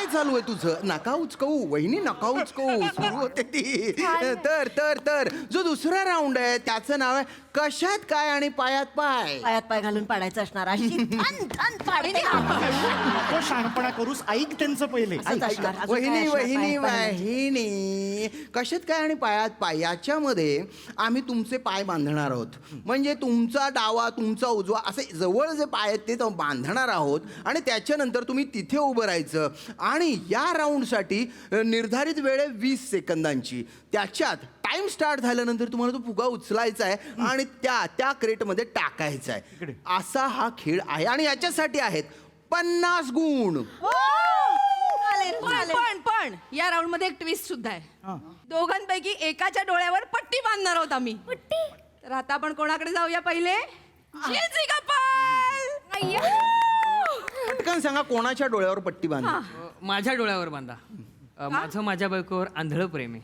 काय चालू आहे तुझं? नका उचकवू वहिनी, नका उचकवू. सुरू होते ती. तर तर तर जो दुसरा राऊंड आहे त्याचं नाव आहे कशात काय आणि पायात पाय. पायात पाय घालून पाडायचं असणार अशी थन थन पाडते. नको शहाणपणा करूस, ऐक त्यांचं पहिले. असंच असणार. अजून काय वहिनी असणार वहिनी पायात पाय? वहिनी कशात काय आणि पायात पाय याच्यामध्ये आम्ही तुमचे पाय बांधणार आहोत. म्हणजे तुमचा डावा तुमचा उजवा असे जवळ जे पाय आहेत ते बांधणार आहोत आणि त्याच्यानंतर तुम्ही तिथे उभं राहायचं. आणि या राऊंडसाठी निर्धारित वेळ आहे 20 सेकंदांची. त्याच्यात टाइम स्टार्ट झाल्यानंतर तुम्हाला तो फुगा उचलायचा आहे आणि त्या क्रेटमध्ये टाकायचा आहे. असा हा खेळ आहे आणि याच्यासाठी आहेत 50 गुण. पण या राऊंड मध्ये एक ट्विस्ट सुद्धा आहे. दोघांपैकी एकाच्या डोळ्यावर पट्टी बांधणार आहोत आम्ही. तर आता आपण कोणाकडे जाऊया पहिले? जेसी कपाल. पटकन सांगा कोणाच्या डोळ्यावर पट्टी बांधा. माझ्या डोळ्यावर बांधा. माझं माझ्या बायकोवर आंधळ प्रेम आहे.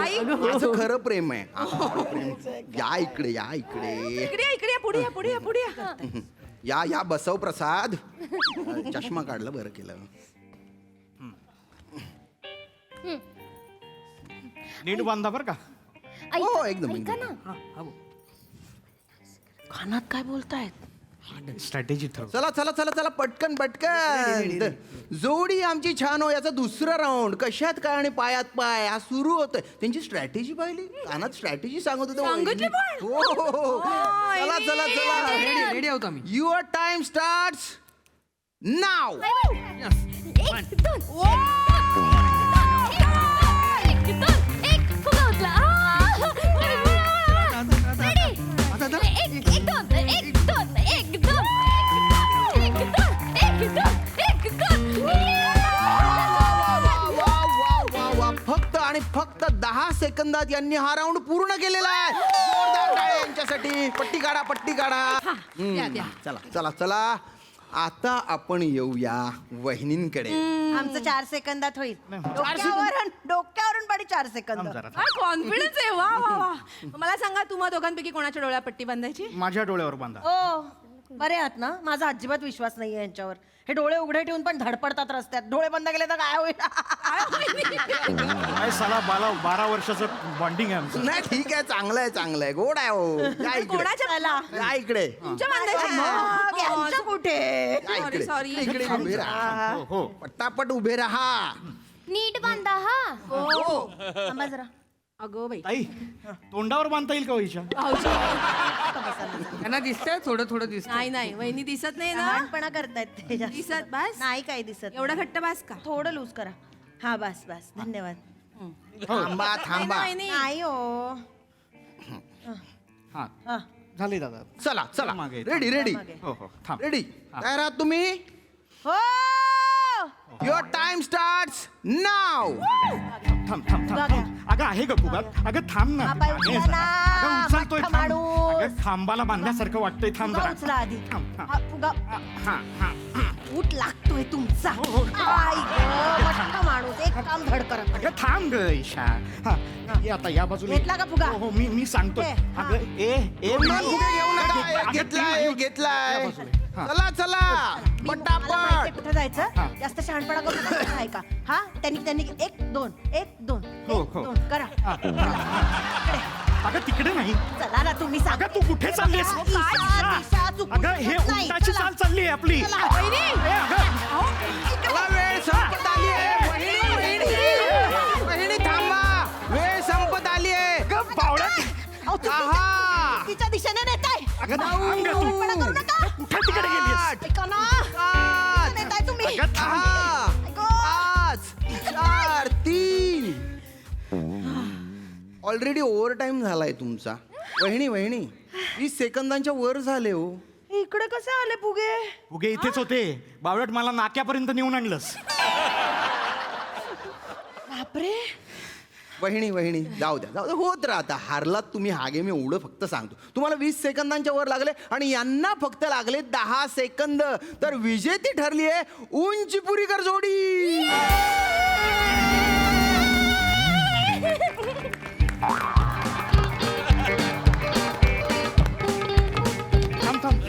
आई माझं खरं प्रेम आहे. या इकडे या इकडे इकडे पुढे या या बसव प्रसाद. चष्मा काढलं बरं केलं. नीट बांधा बरं का. हो एकदम ऐका ना, कानात काय बोलतायत? स्ट्रॅटेजी ठरव. चला चला चला चला पटकन पटकन. जोडी आमची छान हो. याचा दुसरा राऊंड कशात काय आणि पायात पाय हा सुरू होतोय. त्यांची स्ट्रॅटेजी पाहिली, कानात स्ट्रॅटेजी सांगत होते. सांगितली पण? हो. चला चला चला रेडी आहोत आम्ही. युअर टाइम स्टार्ट्स नाव. एक दोन एक फुगा उचला. एक दोन एक दोन एक दोन एक दोन एक दोन एक दोन. वा फक्त आणि फक्त 10 सेकंदात यांनी हा राऊंड पूर्ण केलेला आहे. जोरदार टाळ्या यांच्यासाठी. पट्टी काढा पट्टी काढा. चला चला चला आता आपण येऊया वहिनींकडे. आमचं 4 सेकंदात होईल. डोक्यावरून पाडी 4 सेकंद. कॉन्फिडन्स आहे. वा वा वा. मला सांगा तुम्हा दोघांपैकी कोणाच्या डोळ्यात पट्टी बांधायची? माझ्या डोळ्यावर बांधा. ओ बरे आहात ना? माझा अजिबात विश्वास नाहीये यांच्यावर. हे डोळे उघडे ठेवून पण धडपडतात रस्त्यात. डोळे बंद केले तर काय होईल? काय साला 12 वर्षाचं बॉन्डिंग आहे आमचं. नाही ठीक आहे, चांगलं आहे चांगलं आहे. गोड आहे हो. या इकडे कोणाच्या या इकडे तुमच्या बांधायच्या? मग यांचं कुठे? या इकडे. सॉरी. इकडे उभे राहा. हो. पट्टापट उभे राहा. नीट बांधा हा. थांबा जरा. अगो बाई. ताई तोंडावर बांधता येईल का वैशा? त्यांना दिसतंय थोडं थोडं दिसतंय. नाही नाही वहिनी दिसत नाही ना. लहानपणा करतायत ते जास्त. दिसत बस. नाही काही दिसत. एवढा घट्ट बास का? थोडं लूज करा. हा बस बस धन्यवाद. थांबा थांबा. नाही हो. हा हा. झाले दादा. चला चला मागे. रेडी रेडी मागे. हो हो थांब. रेडी तयार आहात तुम्ही? हो. युअर टाइम स्टार्ट्स नाव. थांब थांब फुगा थांब. अगं आहे का फुगा? अगं थांब ना. हा, पाय अगं, उचला ना. अगं, उचलतोय मोठा थांब. माणूस. अगं, खांबाला बांधल्यासारखं वाटतंय. थांब फुगा जरा. उचला आधी. थांब, थांब. हा, फुगा हा हा. ऊट लागतोय तुमचा. आई गं, मोठा माणूस. एक काम धड करत नाही. अगं थांब ग ईशा. हा ये आता या बाजूला. घेतला का फुगा? हो हो मी सांगतो. घे. अगं ए दोन फुगे घेऊ नका. अगं, घेतलाय ते- घेतलाय. या बाजूला. हा. चला चला मला माहितीये पटापट. कुठं जायचं. जास्त शहाणपणा करू नका. आहे का? हा त्यांनी 1 2 1 2 हो, 1 हो. 2 करा. अगं तिकडे नाही. चला ना तुम्ही सांगा. अगं तू कुठे चाललीस? दिशा चुकून अगं हे शकत नाही. उंटाची चला. चाल चालली आहे आपली. चला. ए, अगं. चला वेळ संपत आली आहे. वहिनी थांबा. वेळ संपत आली आहे. अगं बावळट. अहो, तुम्ही आहा. तिच्या दिशेने नेताय. अगं थांब गं तू. शहाणपणा करू नका. कुठे तिकडे गेलीस? ऐका ना. आठ, नेताय तुम्ही. अगं थांब. सहा, ऐको. 5 4 3. ऑलरेडी ओव्हर टाइम झालाय तुमचा. वहिनी 20 सेकंदांच्या वर झाले हो. इकडे कसे आले फुगे? उगे इथेच होते. बावळट मला नाक्यापर्यंत नेऊन आणलंस. बापरे. वहिनी जाऊ द्या होत राहता. हारलात तुम्ही हा गेम एवढं फक्त सांगतो. तुम्हाला 20 सेकंदांच्या वर लागले आणि यांना फक्त लागले 10 सेकंद. तर विजेती ठरली आहे उंचीपुरीकर जोडी. थांब थांब.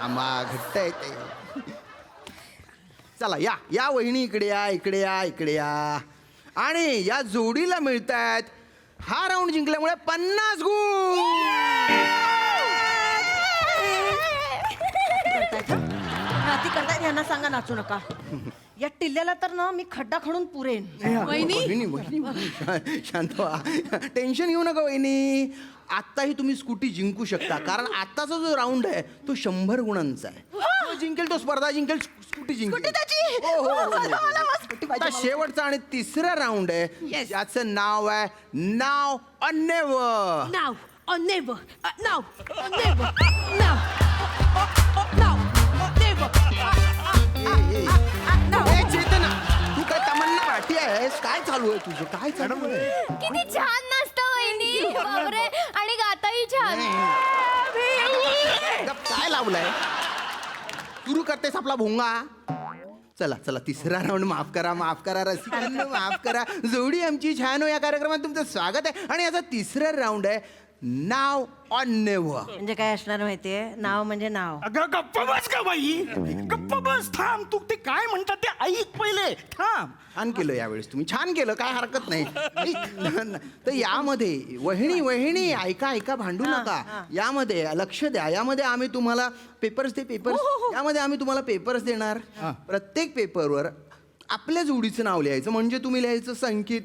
आंबा घट्ट आहे ते. चला या या वहिनी इकडे या इकडे या इकडे या. आणि या जोडीला मिळतात हा राऊंड जिंकल्यामुळे 50 गुण. नाती करतायत यांना सांगा नाचू नका. या टिल्ल्याला तर ना मी खड्डा खणून पुरेन. वहिनी वहिनी शांत व्हा. टेन्शन घेऊ नका वहिनी. आत्ताही तुम्ही स्कूटी जिंकू शकता कारण आत्ताचा जो राऊंड आहे तो 100 गुणांचा आहे. तो जिंकेल तो स्पर्धा जिंकेल स्कूटी जिंकेल. हो, हो, हो, हो. आता शेवटचा आणि तिसरा राऊंड आहे ज्याचं नाव आहे नाव अन्नेवर. नाव नेव्हर नाव नेव्हर नाव ए, चेतना तू काय तमन्ना पाठी आहेस काय चालू आहे तुझं काय चालू आहे. किती छान नाचता वहिनी बापरे आणि गाताही छान. गप, काय लावलंय सुरू करतेस आपला भोंगा. चला चला तिसरा राऊंड माफ करा रसिकांनो माफ करा. जोडी आमची छान हो. या कार्यक्रमात तुमचं स्वागत आहे. आणि याचा तिसरा राऊंड आहे नाव ऑन नेव्हर. म्हणजे काय असणार माहितीये नाव म्हणजे नाव. अगं गप्प बस का बाई गप्प बस. थांब तू ते काय म्हणतात ते ऐक पहिले. थांब. छान केलं यावेळेस तुम्ही छान केलं काय हरकत नाही. तर यामध्ये वहिनी ऐका भांडू नका. यामध्ये लक्ष द्या. यामध्ये आम्ही तुम्हाला पेपर्स यामध्ये आम्ही तुम्हाला पेपर्स देणार. प्रत्येक पेपरवर आपल्या जोडीचं नाव लिहायचं. म्हणजे तुम्ही लिहायचं संकेत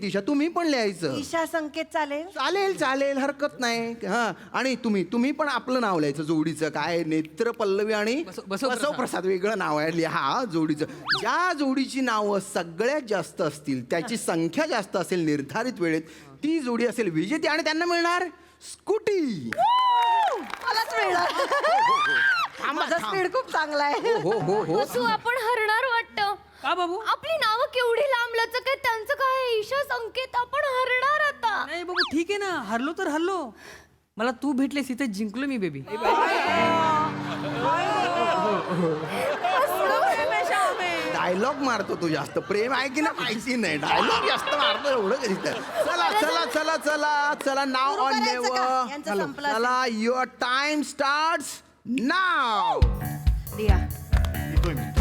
ईशा. तुम्ही पण लिहायचं ईशा संकेत चालेल. चालेल हरकत नाही. हा आणि तुम्ही पण आपलं नाव लिहायचं जोडीचं. काय नेत्र पल्लवी आणि बसव प्रसाद वेगळं नाव आहे लिहा जोडीचं. ज्या जोडीची नावं सगळ्यात जास्त असतील त्याची संख्या जास्त असेल निर्धारित वेळेत ती जोडी असेल विजेती आणि त्यांना मिळणार स्कूटी. मलाच मिळणार. माझा स्पीड खूप चांगला आहे. बसू आपण हरणार वाटतं. का बाबू आपली नावं केवढी लांब लचक आहे त्यांचं काय ईशा संकेत आपण हरणार आता. नाही बाबू ठीक आहे ना हरलो तर हरलो. मला तू भेटलेस इथे जिंकलो मी बेबी. डायलॉग मारतो तू जास्त. प्रेम आहे की ना माहिती नाही. डायलॉग जास्त मारतो एवढं कधी. चला नाव ऑन नेव्हर. चला युअर टाइम स्टार्ट्स नाव. लिया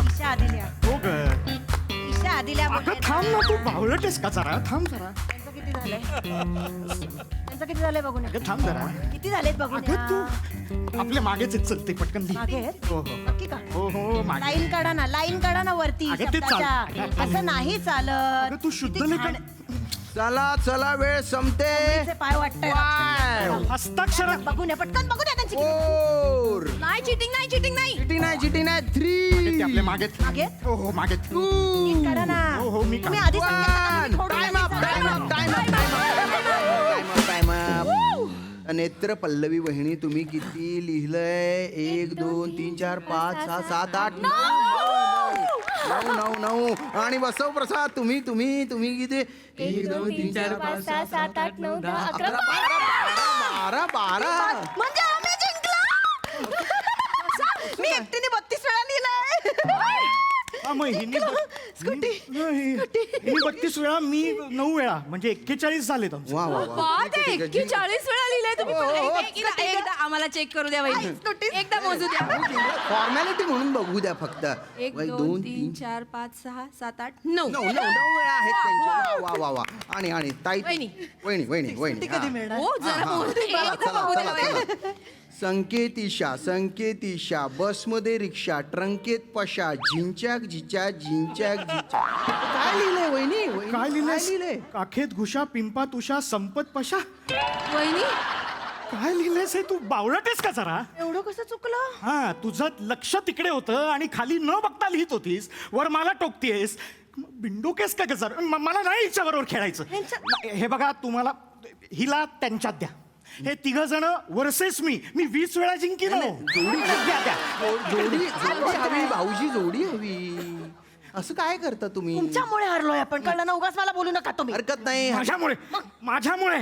ईशा आधी लिया. हो ग ईशा आधी लिया. अगं थांब ना तू बावळटेस का जरा. थांब जरा. त्यांचं किती झालंय बघून अगं थांब जरा. किती झालेत बघून अगं तू आपल्या मागेच चलते पटकन लिह. मागे आहेत? हो नक्की का हो मागे. लाईन काढा ना वरती अगं ते शब्दाच्या. असं नाही चालत. अगं तू शुद्ध किती लेखन. घाण- चला वेळ संपते. मम्मीचे पाय वाटतंय. हस्ताक्षर. बघून या पटकन बघून या त्यांची. 4 नाही चिटिंग नाही. चिटिंग नाही 3 ते आपल्या मागे. मागे हो मागे. 2 नीट करा ना. हो, मी तुम्ही काढतो. आधी सांगितलं ना, तुम्ही फोडून टाइम अप. नेत्र पल्लवी वहिनी तुम्ही किती लिहिलंय 1 2 3 4 5 6 7 8 9 आणि बसव प्रसाद तुम्ही किती 1 2 3 4 5 6 7 8 9 10 11 12 म्हणजे आम्ही जिंकलो. मी एकटीने 32 वेळा लिहिलंय. मग हिने 32 वेळा मी 9 वेळा म्हणजे 41 झाले. वा वा वा. 40 वेळा लिहिलंय तुम्ही. एकदा आम्हाला चेक करू द्या वहिनी. एकदा मोजू द्या. फॉर्मॅलिटी म्हणून बघू द्या फक्त. 1 2 2 3 3 4 5 6 7 8 9 9 वेळा आहेत त्यांच्या. वा आणि ताई वहिनी. वहिनी कधी मिळणार? हो जरा मोजू द्या. एकदा बघू द्या वहिनी. संकेत ईशा बसमध्ये रिक्षा ट्रंकेत पशा झिंच्याक झिंच्याक काय लिहिलंय वहिनी काय लिहिलंय. काखेत घुशा पिंपात उषा संपत पशा. वहिनी काय लिहिलंयस हे तू बावळटेस का जरा. एवढं कसं चुकलं. हा तुझं लक्ष तिकडे होतं आणि खाली न बघता लिहित होतीस. वर मला टोकतेस. बिंडोकेस का जरा. मला नाही हिच्याबरोबर खेळायचं. हे बघा तुम्हाला हिला त्यांच्यात द्या. हे 3 जण वर्सेस मी 20 वेळा जिंकीन. जोडी हवी भाऊजी जोडी हवी. असं काय करता तुम्ही तुमच्यामुळे हरलोय आपण, कळलं ना? उगाच मला बोलू नका तुम्ही. हरकत नाही. माझ्यामुळे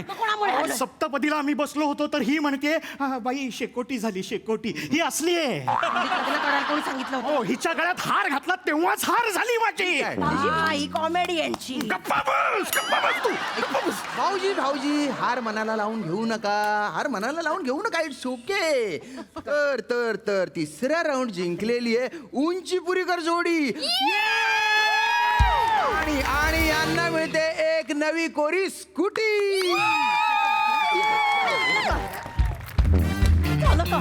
कोणामुळे अहो, हरलोय? सप्तपदीला आम्ही बसलो होतो तर ही म्हणते बाई शेकोटी झाली शेकोटी. ही असली आहे. लग्न करायला कोणी सांगितलं होतं? हो, हिच्या गळ्यात हार घातला तेव्हाच हार झाली माझी. माझी बाई कॉमेडियनची. गप्पा बस, गप्पा बस तू, गप्पा बस. भाऊजी हार मनाला लावून घेऊ नका. हार मनाला लावून घेऊ नका. It's okay. तर तिसऱ्या राऊंड जिंकलेली आहे उंचीपुरी कर जोडी. आणि यांना मिळते एक नवी कोरी स्कूटी. झालं का?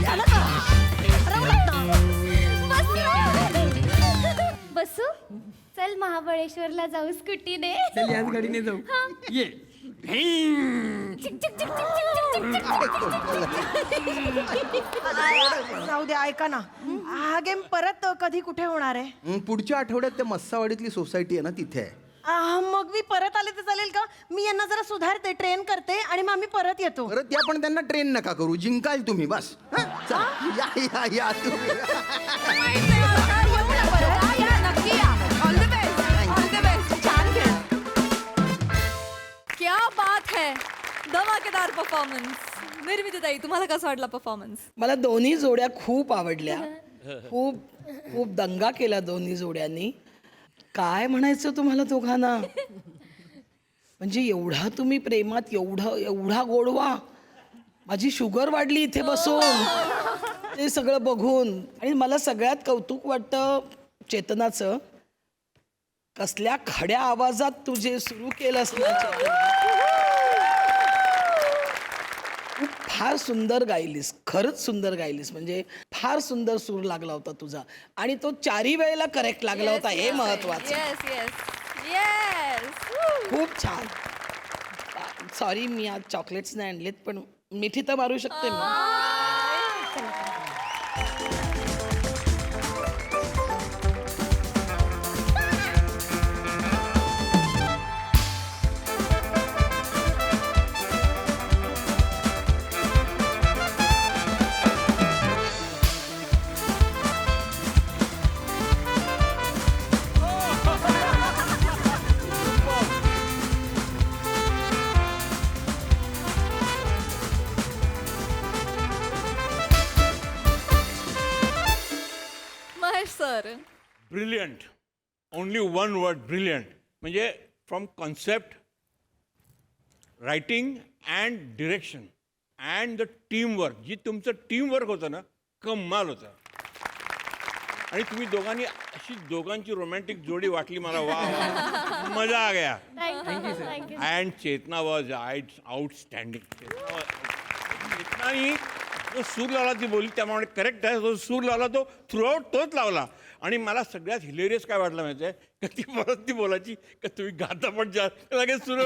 झालं का? हरवलं ना. बसू चल महाबळेश्वरला जाऊ स्कूटीने. चल याच गाडीने जाऊ. ये चिक, चिक, चिक, चिक, चिक, चिक, चिक. जाऊ दे, ऐका ना, हा गेम परत कधी कुठे होणार आहे? पुढच्या आठवड्यात त्या मस्सावाडीतली सोसायटी आहे ना तिथे आहे. मग मी परत आले तर चालेल का? मी यांना जरा सुधारते, ट्रेन करते आणि मग मी परत येतो. परत या पण त्यांना ट्रेन नका करू. जिंकाल तुम्ही बस. हं? चला, या तुम्ही. क्या बात है, धमाकेदार परफॉर्मन्स. निर्मितीताई, तुम्हाला कसा वाटला परफॉर्मन्स? मला दोन्ही जोड्या खूप आवडल्या. खूप खूप दंगा केला दोन्ही जोड्यांनी. काय म्हणायचं तुम्हाला दोघांना? म्हणजे एवढा तुम्ही प्रेमात, एवढा गोडवा. माझी शुगर वाढली इथे बसून ते सगळं बघून. आणि मला सगळ्यात कौतुक वाटतं चेतनाचं. कसल्या खड्या आवाजात तुझे सुरू केलंस ना चेतना. खूप फार सुंदर गायलीस, खरंच सुंदर गायलीस. म्हणजे फार सुंदर सूर लागला होता तुझा. आणि तो चारी वेळेला करेक्ट लागला होता, हे महत्वाचं. Yes yes yes. खूप छान. सॉरी मी आज चॉकलेट्स नाही आणलेत, पण मिठी तर मारू शकते मी. Mahesh sir, brilliant. Only one word, brilliant. म्हणजे from concept, writing and direction and the teamwork. जी तुमचं टीमवर्क होतं ना, कमाल होतं. आणि तुम्ही दोघांनी अशी दोघांची रोमॅन्टिक जोडी वाटली मला. वा, मजा आ गया. Thank you. And Chetana was outstanding. चेतनानी जो सूर लावला ती बोलली त्यामुळे करेक्ट आहे. जो सूर लावला तो थ्रूआउट तोच लावला. आणि मला सगळ्यात हिलेरियस काय वाटलं माहिती आहे का? ती परत ती बोलायची का तुम्ही गाता पण जास्त लगेच सुरू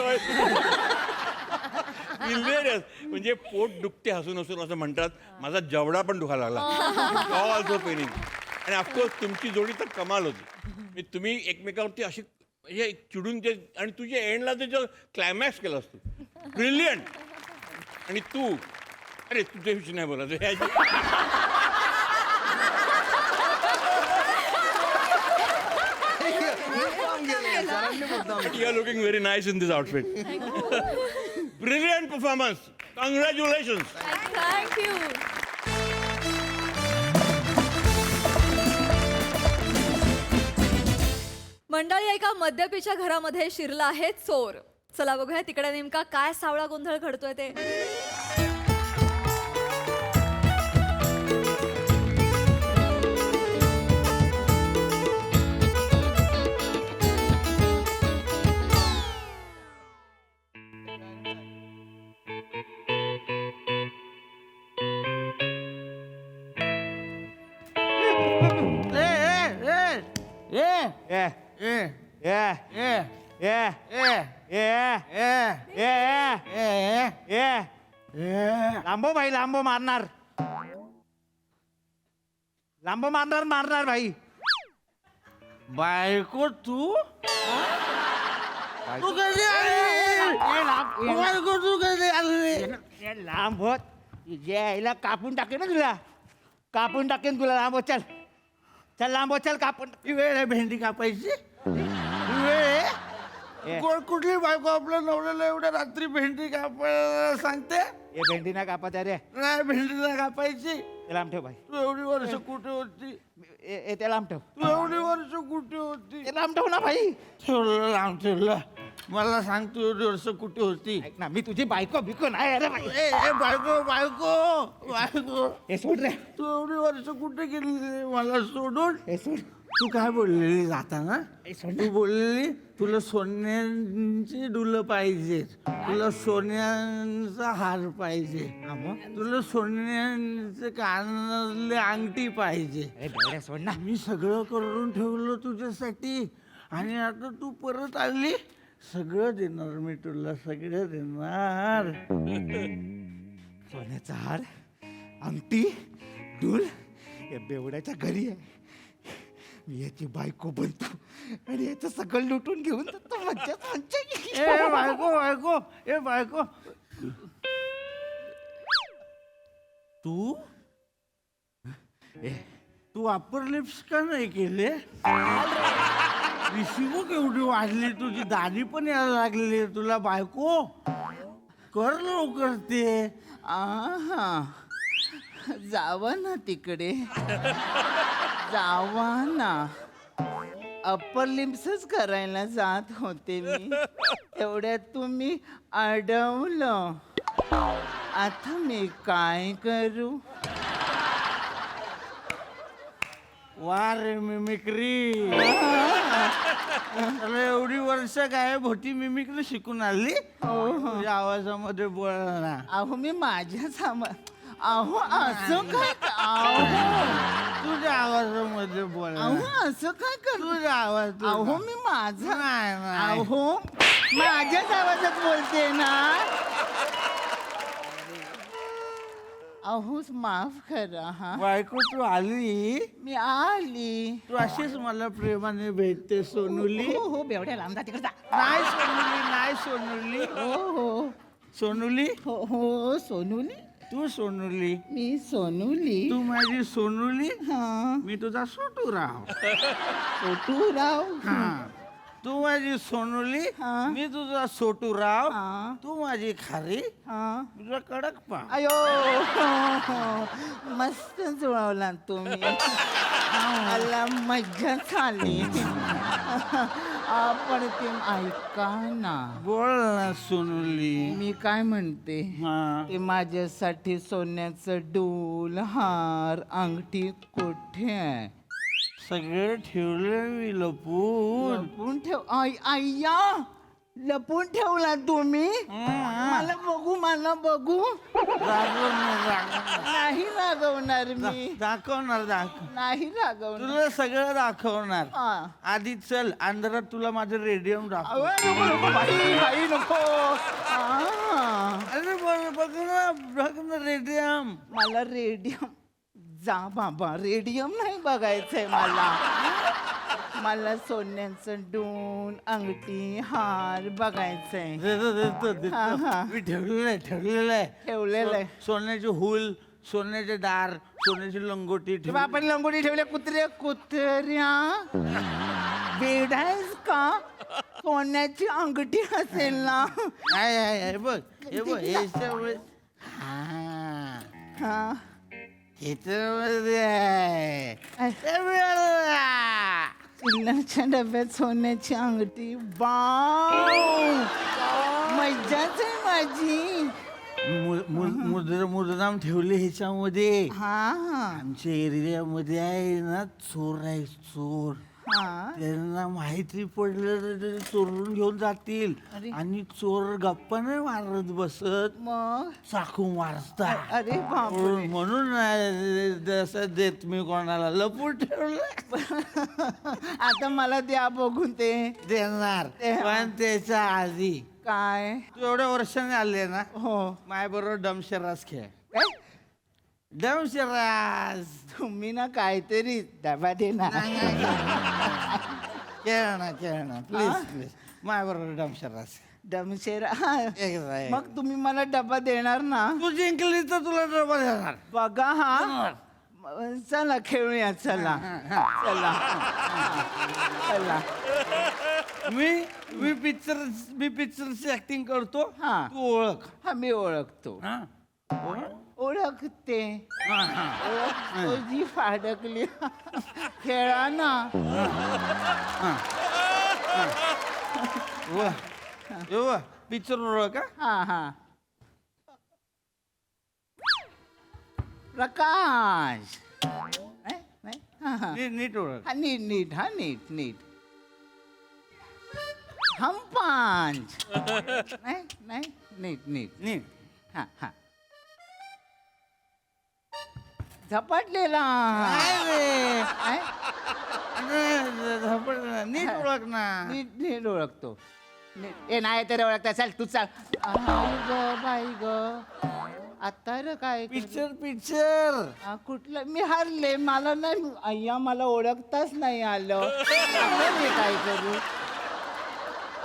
हिलेरियस. म्हणजे पोट दुखते हसून हसून असं म्हणतात. माझा जवडा पण दुखायला लागला. Also Penning. आणि ऑफकोर्स तुमची जोडी तर कमाल होती. तुम्ही एकमेकावरती अशी म्हणजे चिडून ते, आणि तुझ्या एंडला त्याचं क्लायमॅक्स केलं असतो. ब्रिलियंट. आणि तू, अरे तुझ्याविषयी नाही बोलायचं. You are looking very nice in this outfit. Brilliant performance. Congratulations. Thank you. मंडळी, एका मद्यपीच्या घरामध्ये शिरला आहे चोर. चला बघूया तिकडे नेमका काय सावळा गोंधळ घडतोय ते. लांबो भाई, लांबो मारणार. लांबो मारणार भाई. बायको तू तू कधी आली? बायको तू कधी आली? लांब होत जे यायला कापून टाकेन ना तुला. कापून टाकेन तुला. लांब होत. चल चल लांब हो, चल कापून. वेळ आहे भेंडी कापायची. वेळ आहे. कुठली बायको आपल्या नवऱ्याला एवढ्या रात्री भेंडी कापायला सांगते? हे भेंडी ना कापायच्या रे. नाही भेंडी नाही कापायची. ते लांब ठेव भाई. तू एवढी वर्ष कुठे होती? ते लांब ठेव. तू एवढी वर्ष कुठे होती? ते लांब ठेव ना भाई. ठेवलं लांब ठेवलं. मला सांग तू एवढी वर्ष कुठे होती? ऐक ना, मी तुझी बायको बिको नाही अरे भाई. ए बायको बायको बायको, हे सोड रे. तू एवढी वर्ष कुठे गेली मला सोडून? हे सोड. तू काय बोललेली जाताना? हे सोड. तू बोललेली तुला सोन्यांची डुलं पाहिजे, तुला सोन्यांचा हार पाहिजे, तुला सोन्यांचे कानातले अंगठी पाहिजे. अरे बेवड्या सोड ना. मी सगळं करून ठेवलं तुझ्यासाठी आणि आता तू परत आली. सगळं देणार मी तुला, सगळं देणार. सोन्याचा हार, अंगठी, डूल या बेवड्याच्या घरी आहे. मी याची बायको बनतो आणि याचं सगळं लुटून घेऊन जातो. मज्जाच मज्जा. ए बायको बायको, ए बायको, तू तू अप्पर लिप्स का नाही केले? रिशिबो केवढी वाढली तुझी, दाढी पण यायला लागलेली तुला. बायको कर लवकर ते. आहा, जावा ना तिकडे, जावा ना. अप्पर लिम्सच करायला जात होते मी, एवढ्यात तुम्ही अडवलं. आता मी काय करू? वा रे मिमिक्री. अरे एवढी वर्ष गायब होती, मिमिक्री शिकून आली. तुझ्या आवाजामध्ये बोल ना. अहो मी माझ्या अहो असं काय? तुझ्या आवाजामध्ये बोल. अहो असं काय कर? तुझ्या आवाज. अहो मी माझा नाही. अहो माझ्याच आवाजात बोलते ना. अहो माफ करा. हा बायको तू आली, मी आली. तू अशीच मला प्रेमाने भेटते सोनुली. हो हो बेवड्या लांब जा तिकडे जा. नाही सोनुली, नाही सोनुली. हो हो सोनुली, हो हो सोनुली. तू सोनुली, मी सोनुली. तू माझी सोनुली, हा मी तुझा सोटूराव. छोटूराव. हा, तू माझी सोनुली, हा. मी तुझा सोटूराव. हा. तू माझी खारी, हा तुझा कडक पाव. अयो मस्त जुळवला तुम्ही. मला मज्जाच आली. आपण ते ऐका ना. बोल ना सोनुली. मी काय म्हणते, हा, ते माझ्यासाठी सोन्याचं डूल, हार, अंगठी कुठे आहे? सगळे ठेवले मी लपून. लपून ठेव. आय्या लपून ठेवला तुम्ही? मला बघू, मला बघू. नाही रागवणार मी. दाखवणार नाही रागवणार. तुला सगळं दाखवणार. हा. आधी चल अंधारात तुला माझं रेडियम दाखव. अहो, नको नको बाई नको. हा. अरे बघ ना रेडियम. मला रेडियम. जा बाबा, रेडियम नाही बघायचंय मला. मला सोन्याचं डून, अंगठी, हार बघायचंय. देतो. हा, हा. मी ठेवलेलं आहे ठेवलेलं आहे. सोन्याचे हुल, सोन्याचे दार, सोन्याची लंगोटी तेव्हा आपण लंगोटी ठेवल्या. कुत्र्या बेडायस का? सोन्याची अंगठी असेल ना. हे बघ याच्यामध्ये हा ह्याच्यामध्ये आहे. चिन्नाच्या डब्यात सोन्याची अंगठी. वाव, मज्जाच आहे माझी. मुद्दाम ठेवले ह्याच्यामध्ये. हा आमच्या एरियामध्ये आहे ना, चोर आहे चोर. हा. त्यांना माहिती पडलं तर ते चोरून घेऊन जातील. अरे. आणि चोर गप्पा नाही मारत बसत, मग चाकू मारतात. अरे बापरे. म्हणून नाही जसं देत मी कोणाला. लपून ठेवलं. आता मला द्या बघून ते. देणार, पण त्याच्या आधी काय? तू एवढ्या वर्षाने आले ना, हो. माझ्या बरोबर डमशरास खेळ. काय? डमशरास तुम्ही ना काहीतरी डबा दे ना. खेळ ना प्लीज माझ्या बरोबर डमशरास. डमशेरा. एकदा मग तुम्ही मला डबा देणार ना? तू जिंकली तर तुला डबा देणार. बघा हा चला खेळूया चला चला चला मी पिक्चरची ऍक्टिंग करतो तू ओळख. हा मी ओळखतो. ओळखते तुझी फाडकली खेळा ना. पिक्चर ओळख. हा प्रकाश नीट ओळख. नीट हा नीट हम पांच नाही नीट हा झपाटलेला नीट ओळख ना. नीट ओळखतो. ए नाही तरी ओळखता. चल तू चाल. बाई ग आता रे काय पिक्चर कुठलं मी हारले. मला नाही अय्या मला ओळखताच नाही आलं. मी काय करू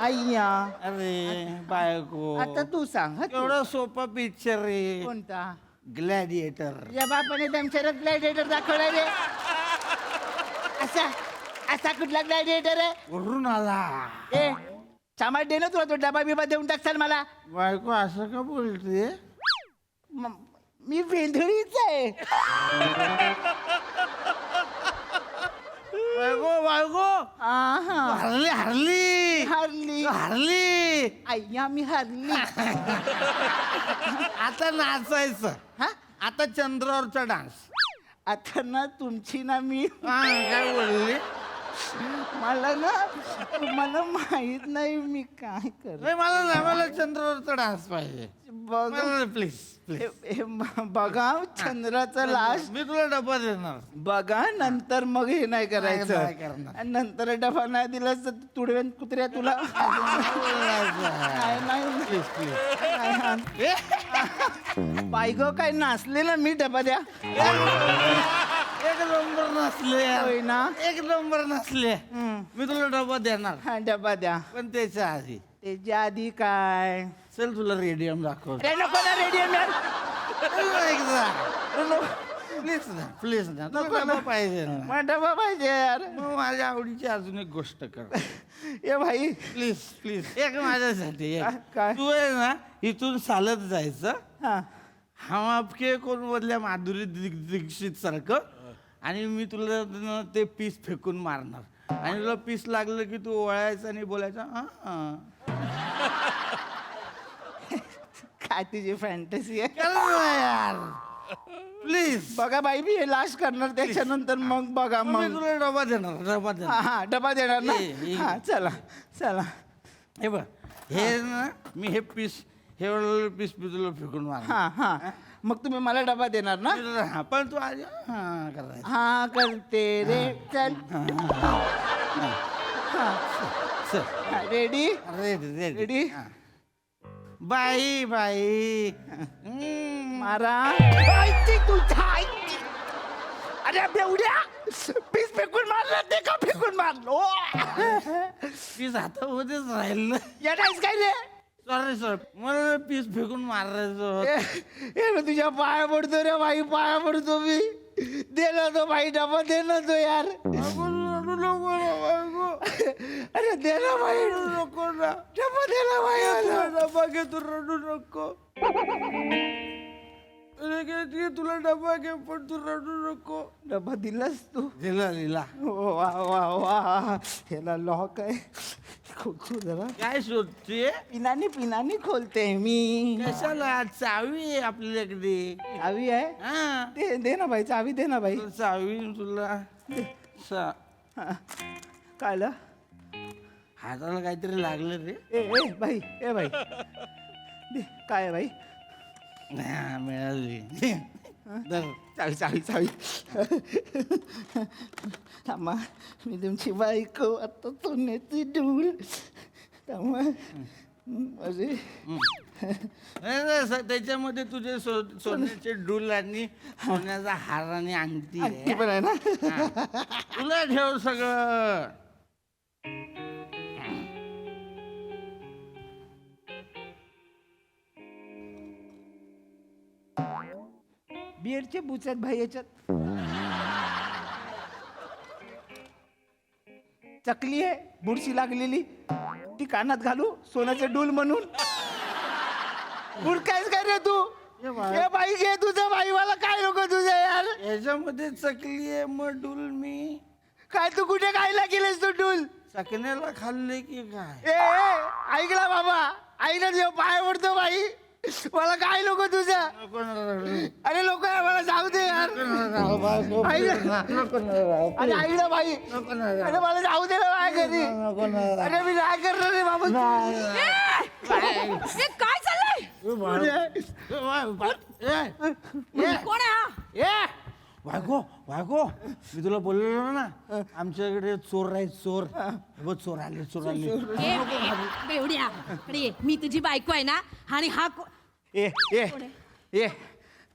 अय्या. अरे बायको आता तू सांग. एवढा सोपा पिक्चर रे. कोणता? ग्लॅडिएटर. या बापाने त्यांच्या ग्लॅडिएटर दाखवला रे. असा कुठला ग्लॅडिएटर आहे? वरून आला. ए सामान दे ना तुला. तो डबा बिबा देऊन टाकसाल मला. बायको असं का बोलते? मी वेंधळीच आहे. बायको हरली अय्या मी हरली. आता नाचायचं. आता चंद्रावरचा डान्स. आता ना तुमची ना मी काय बोलली मला माहित नाही मी काय कर. मला चंद्रावरचा डान्स पाहिजे. बघा प्लीज बघा चंद्राचा लास्ट. मी तुला डबा देणार. बघा नंतर मग हे नाही करायचं. नंतर डबा नाही दिला तर तुडव्यान कुत्र्या तुला प्लीज बायको काय नाचले ना. मी डबा द्या. एक नंबर नसले ना. एक नंबर नसले. मी तुला डबा देणार. हा डबा द्या. पण त्याच्या आधी काय. चल तुला रेडियम दाखव. नको ना रेडियम प्लीज ना. डबा पाहिजे ना. डबा पाहिजे यार. मग माझ्या आवडीची अजून एक गोष्ट कर. ए भाई प्लीज एक माझ्यासाठी. तू आहे ना इथून चालत जायचं. हम आपके कोण मधल्या माधुरी दीक्षित सारखं. आणि मी तुला ते पीस फेकून मारणार. आणि तुला पीस लागलं की तू ओळायचं आणि बोलायचं काय तुझी फॅन्टसी आहे यार. प्लीज बघा बाई मी हे लास्ट करणार. त्याच्यानंतर मग बघा मग तुला डबा देणार. डबा देणार ना. चला हे बघ हे ना मी हे पीस मी तुला फेकून मार. मग तुम्ही मला डबा देणार ना. पण तू आज करायचं. करते रे. चल रेडी रेडी. बाई मारा. अरे बेवड्या पीस फेकून मारला. ते का फेकून मारलो. पीस हातामध्येच राहिलं. या नाहीच काय रे. सॉरी मला पीस फेकून मारायचं. मी तुझ्या पाया पडतो रे बाई. पाया पडतो मी. दे ना तो बाई डबा. दे ना तो यार. अरे दे ना बाई. नको ना डबा. दे ना बाई. डबा घे तू. रडू नको. तुला डबा घे पण तू रडू नको. डबा दिलास तू. दिला. वा वा वा. ह्याला लॉक आहे. खोलतो जरा. काय शोधते? पिनानी खोलते मी. कशाला? चावी आहे आपल्याकडे. चावी आहे. दे ना बाई चावी. दे ना बाई चावी. तुला कायला हाताला काहीतरी लागलं रे. ए बाई दे. काय बाई मिळाली. चावी थांबा. मी तुमची बायको आता सोन्याची डूल. थांबा. अरे त्याच्यामध्ये तुझे सोन्याचे डूल आणि सोन्याचा हार आणि अंगठी पण आहे ना. तुला ठेव सगळं. बियरचे बुच आहेत भाई याच्यात. चकली आहे बुरशी लागलेली ती कानात घालू सोन्याचं डूल म्हणून बुडकायच काय रे तू ए बाई घे तुझं बाई मला काय नको तुझं यार याच्यामध्ये चकली आहे मग डूल मी काय तू कुठे खायला गेलेस तू डूल चकण्याला खाल्ले की काय ऐकला बाबा आईला देव पाय पडतो बाई मला काय नको तुझं अरे लोक मला जाऊ दे यार अरे आईला बाई अरे मला जाऊ दे ना माझ्या घरी अरे मी काय करणार रे बाबा हे काय चाललंय कोण आहे हा? बायको मी तुला बोललेलो ना आमच्याकडे चोर आहेत चोर बघ चोर आले ए, बेवड्या अरे मी तुझी बायको आहे ना आणि हा ए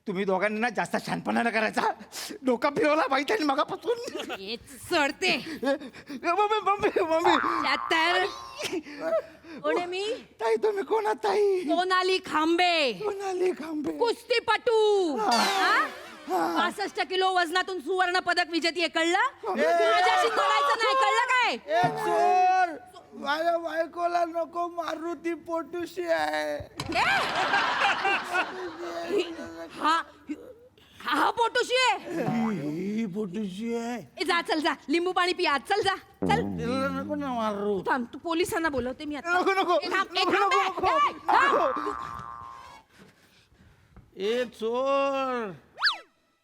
तुम्ही दोघांनी ना जास्त शहाणपणा करायचा डोका फिरवला बाई त्यांनी मगापासून सडते मम्मी तर कोण आहे मी ताई तुम्ही कोण आहात ताई सोनाली खांबे कोणाली खांबे कुस्तीपटू 65 किलो वजनातून सुवर्ण पदक विजेती आहे कळलं माझ्याशी लढायचं नाही कळलं काय चोर माझ्या बायकोला नको मारू ती पोटूशी आहे हा हा पोटूशी आहे ही पोटूशी आहे ए, जा चल जा लिंबू पाणी पिया चल जा चल तिला नको ना मारू थांब तू पोलिसांना बोलवते मी आता नको ए, थांब, ए, थांब, ए, थांब. ए चोर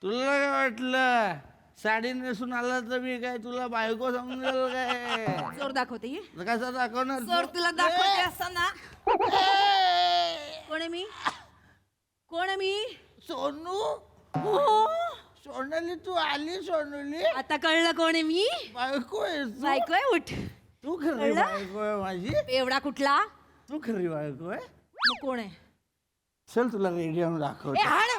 तुला काय वाटलं साडी नेसून आला तर मी काय तुला बायको समजेल काय जोर दाखवते ये. कसं दाखवणार जोर तुला दाखवते असं ना कोण आहे मी कोण आहे मी सोनू हो सोनाली तू आली सोनूली आता कळलं कोण आहे मी बायको आहे तू. बायको आहे उठ तू खरी कळलं? बायको आहे माझी एवढा कुठला तू खरी बायको आहे मग कोण आहे चल तुला रेडिओ दाखव ए हाड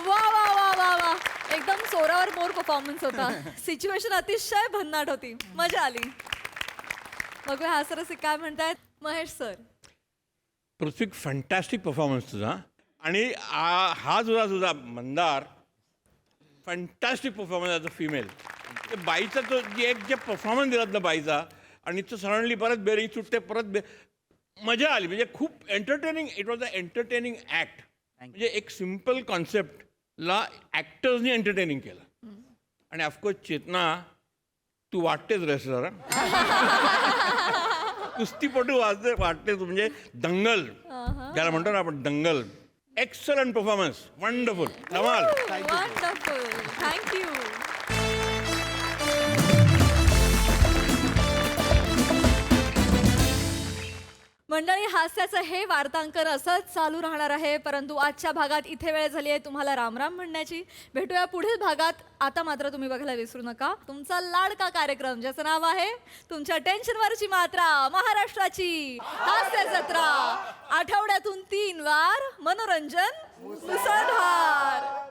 वा वा वा वा वा एकदम सोरावर मोर परफॉर्मन्स होता सिच्युएशन अतिशय भन्नाट होती मजा आली बघूया हा सर काय म्हणतायत महेश सर पृथ्वी फंटॅस्टिक परफॉर्मन्स तुझा आणि हा तुझा Mandar fantastic performance as a female बाईचा तो जे परफॉर्मन्स दिलात ना बाईचा आणि तो सडनली परत बेरी सुटते परत मजा आली म्हणजे खूप entertaining it was a entertaining act म्हणजे एक सिम्पल कॉन्सेप्टला ॲक्टर्सनी एंटरटेनिंग केलं आणि ऑफकोर्स चेतना तू वाटतेच रेसलर कुस्तीपटू वाटते तू म्हणजे दंगल ज्याला म्हणतो ना आपण दंगल एक्सलंट परफॉर्मन्स वंडरफुल धमाल वंडरफुल थँक्यू मंडळी हास्याचं हे वार्तांकन असंच चालू राहणार आहे परंतु आजच्या भागात इथे वेळ झाली आहे तुम्हाला रामराम म्हणण्याची भेटूया पुढील भागात आता मात्र तुम्ही बघायला विसरू नका तुमचा लाडका कार्यक्रम ज्याचं नाव आहे तुमच्या टेन्शनवरची मात्रा महाराष्ट्राची हास्य जत्रा आठवड्यातून 3 वार मनोरंजन मुसळधार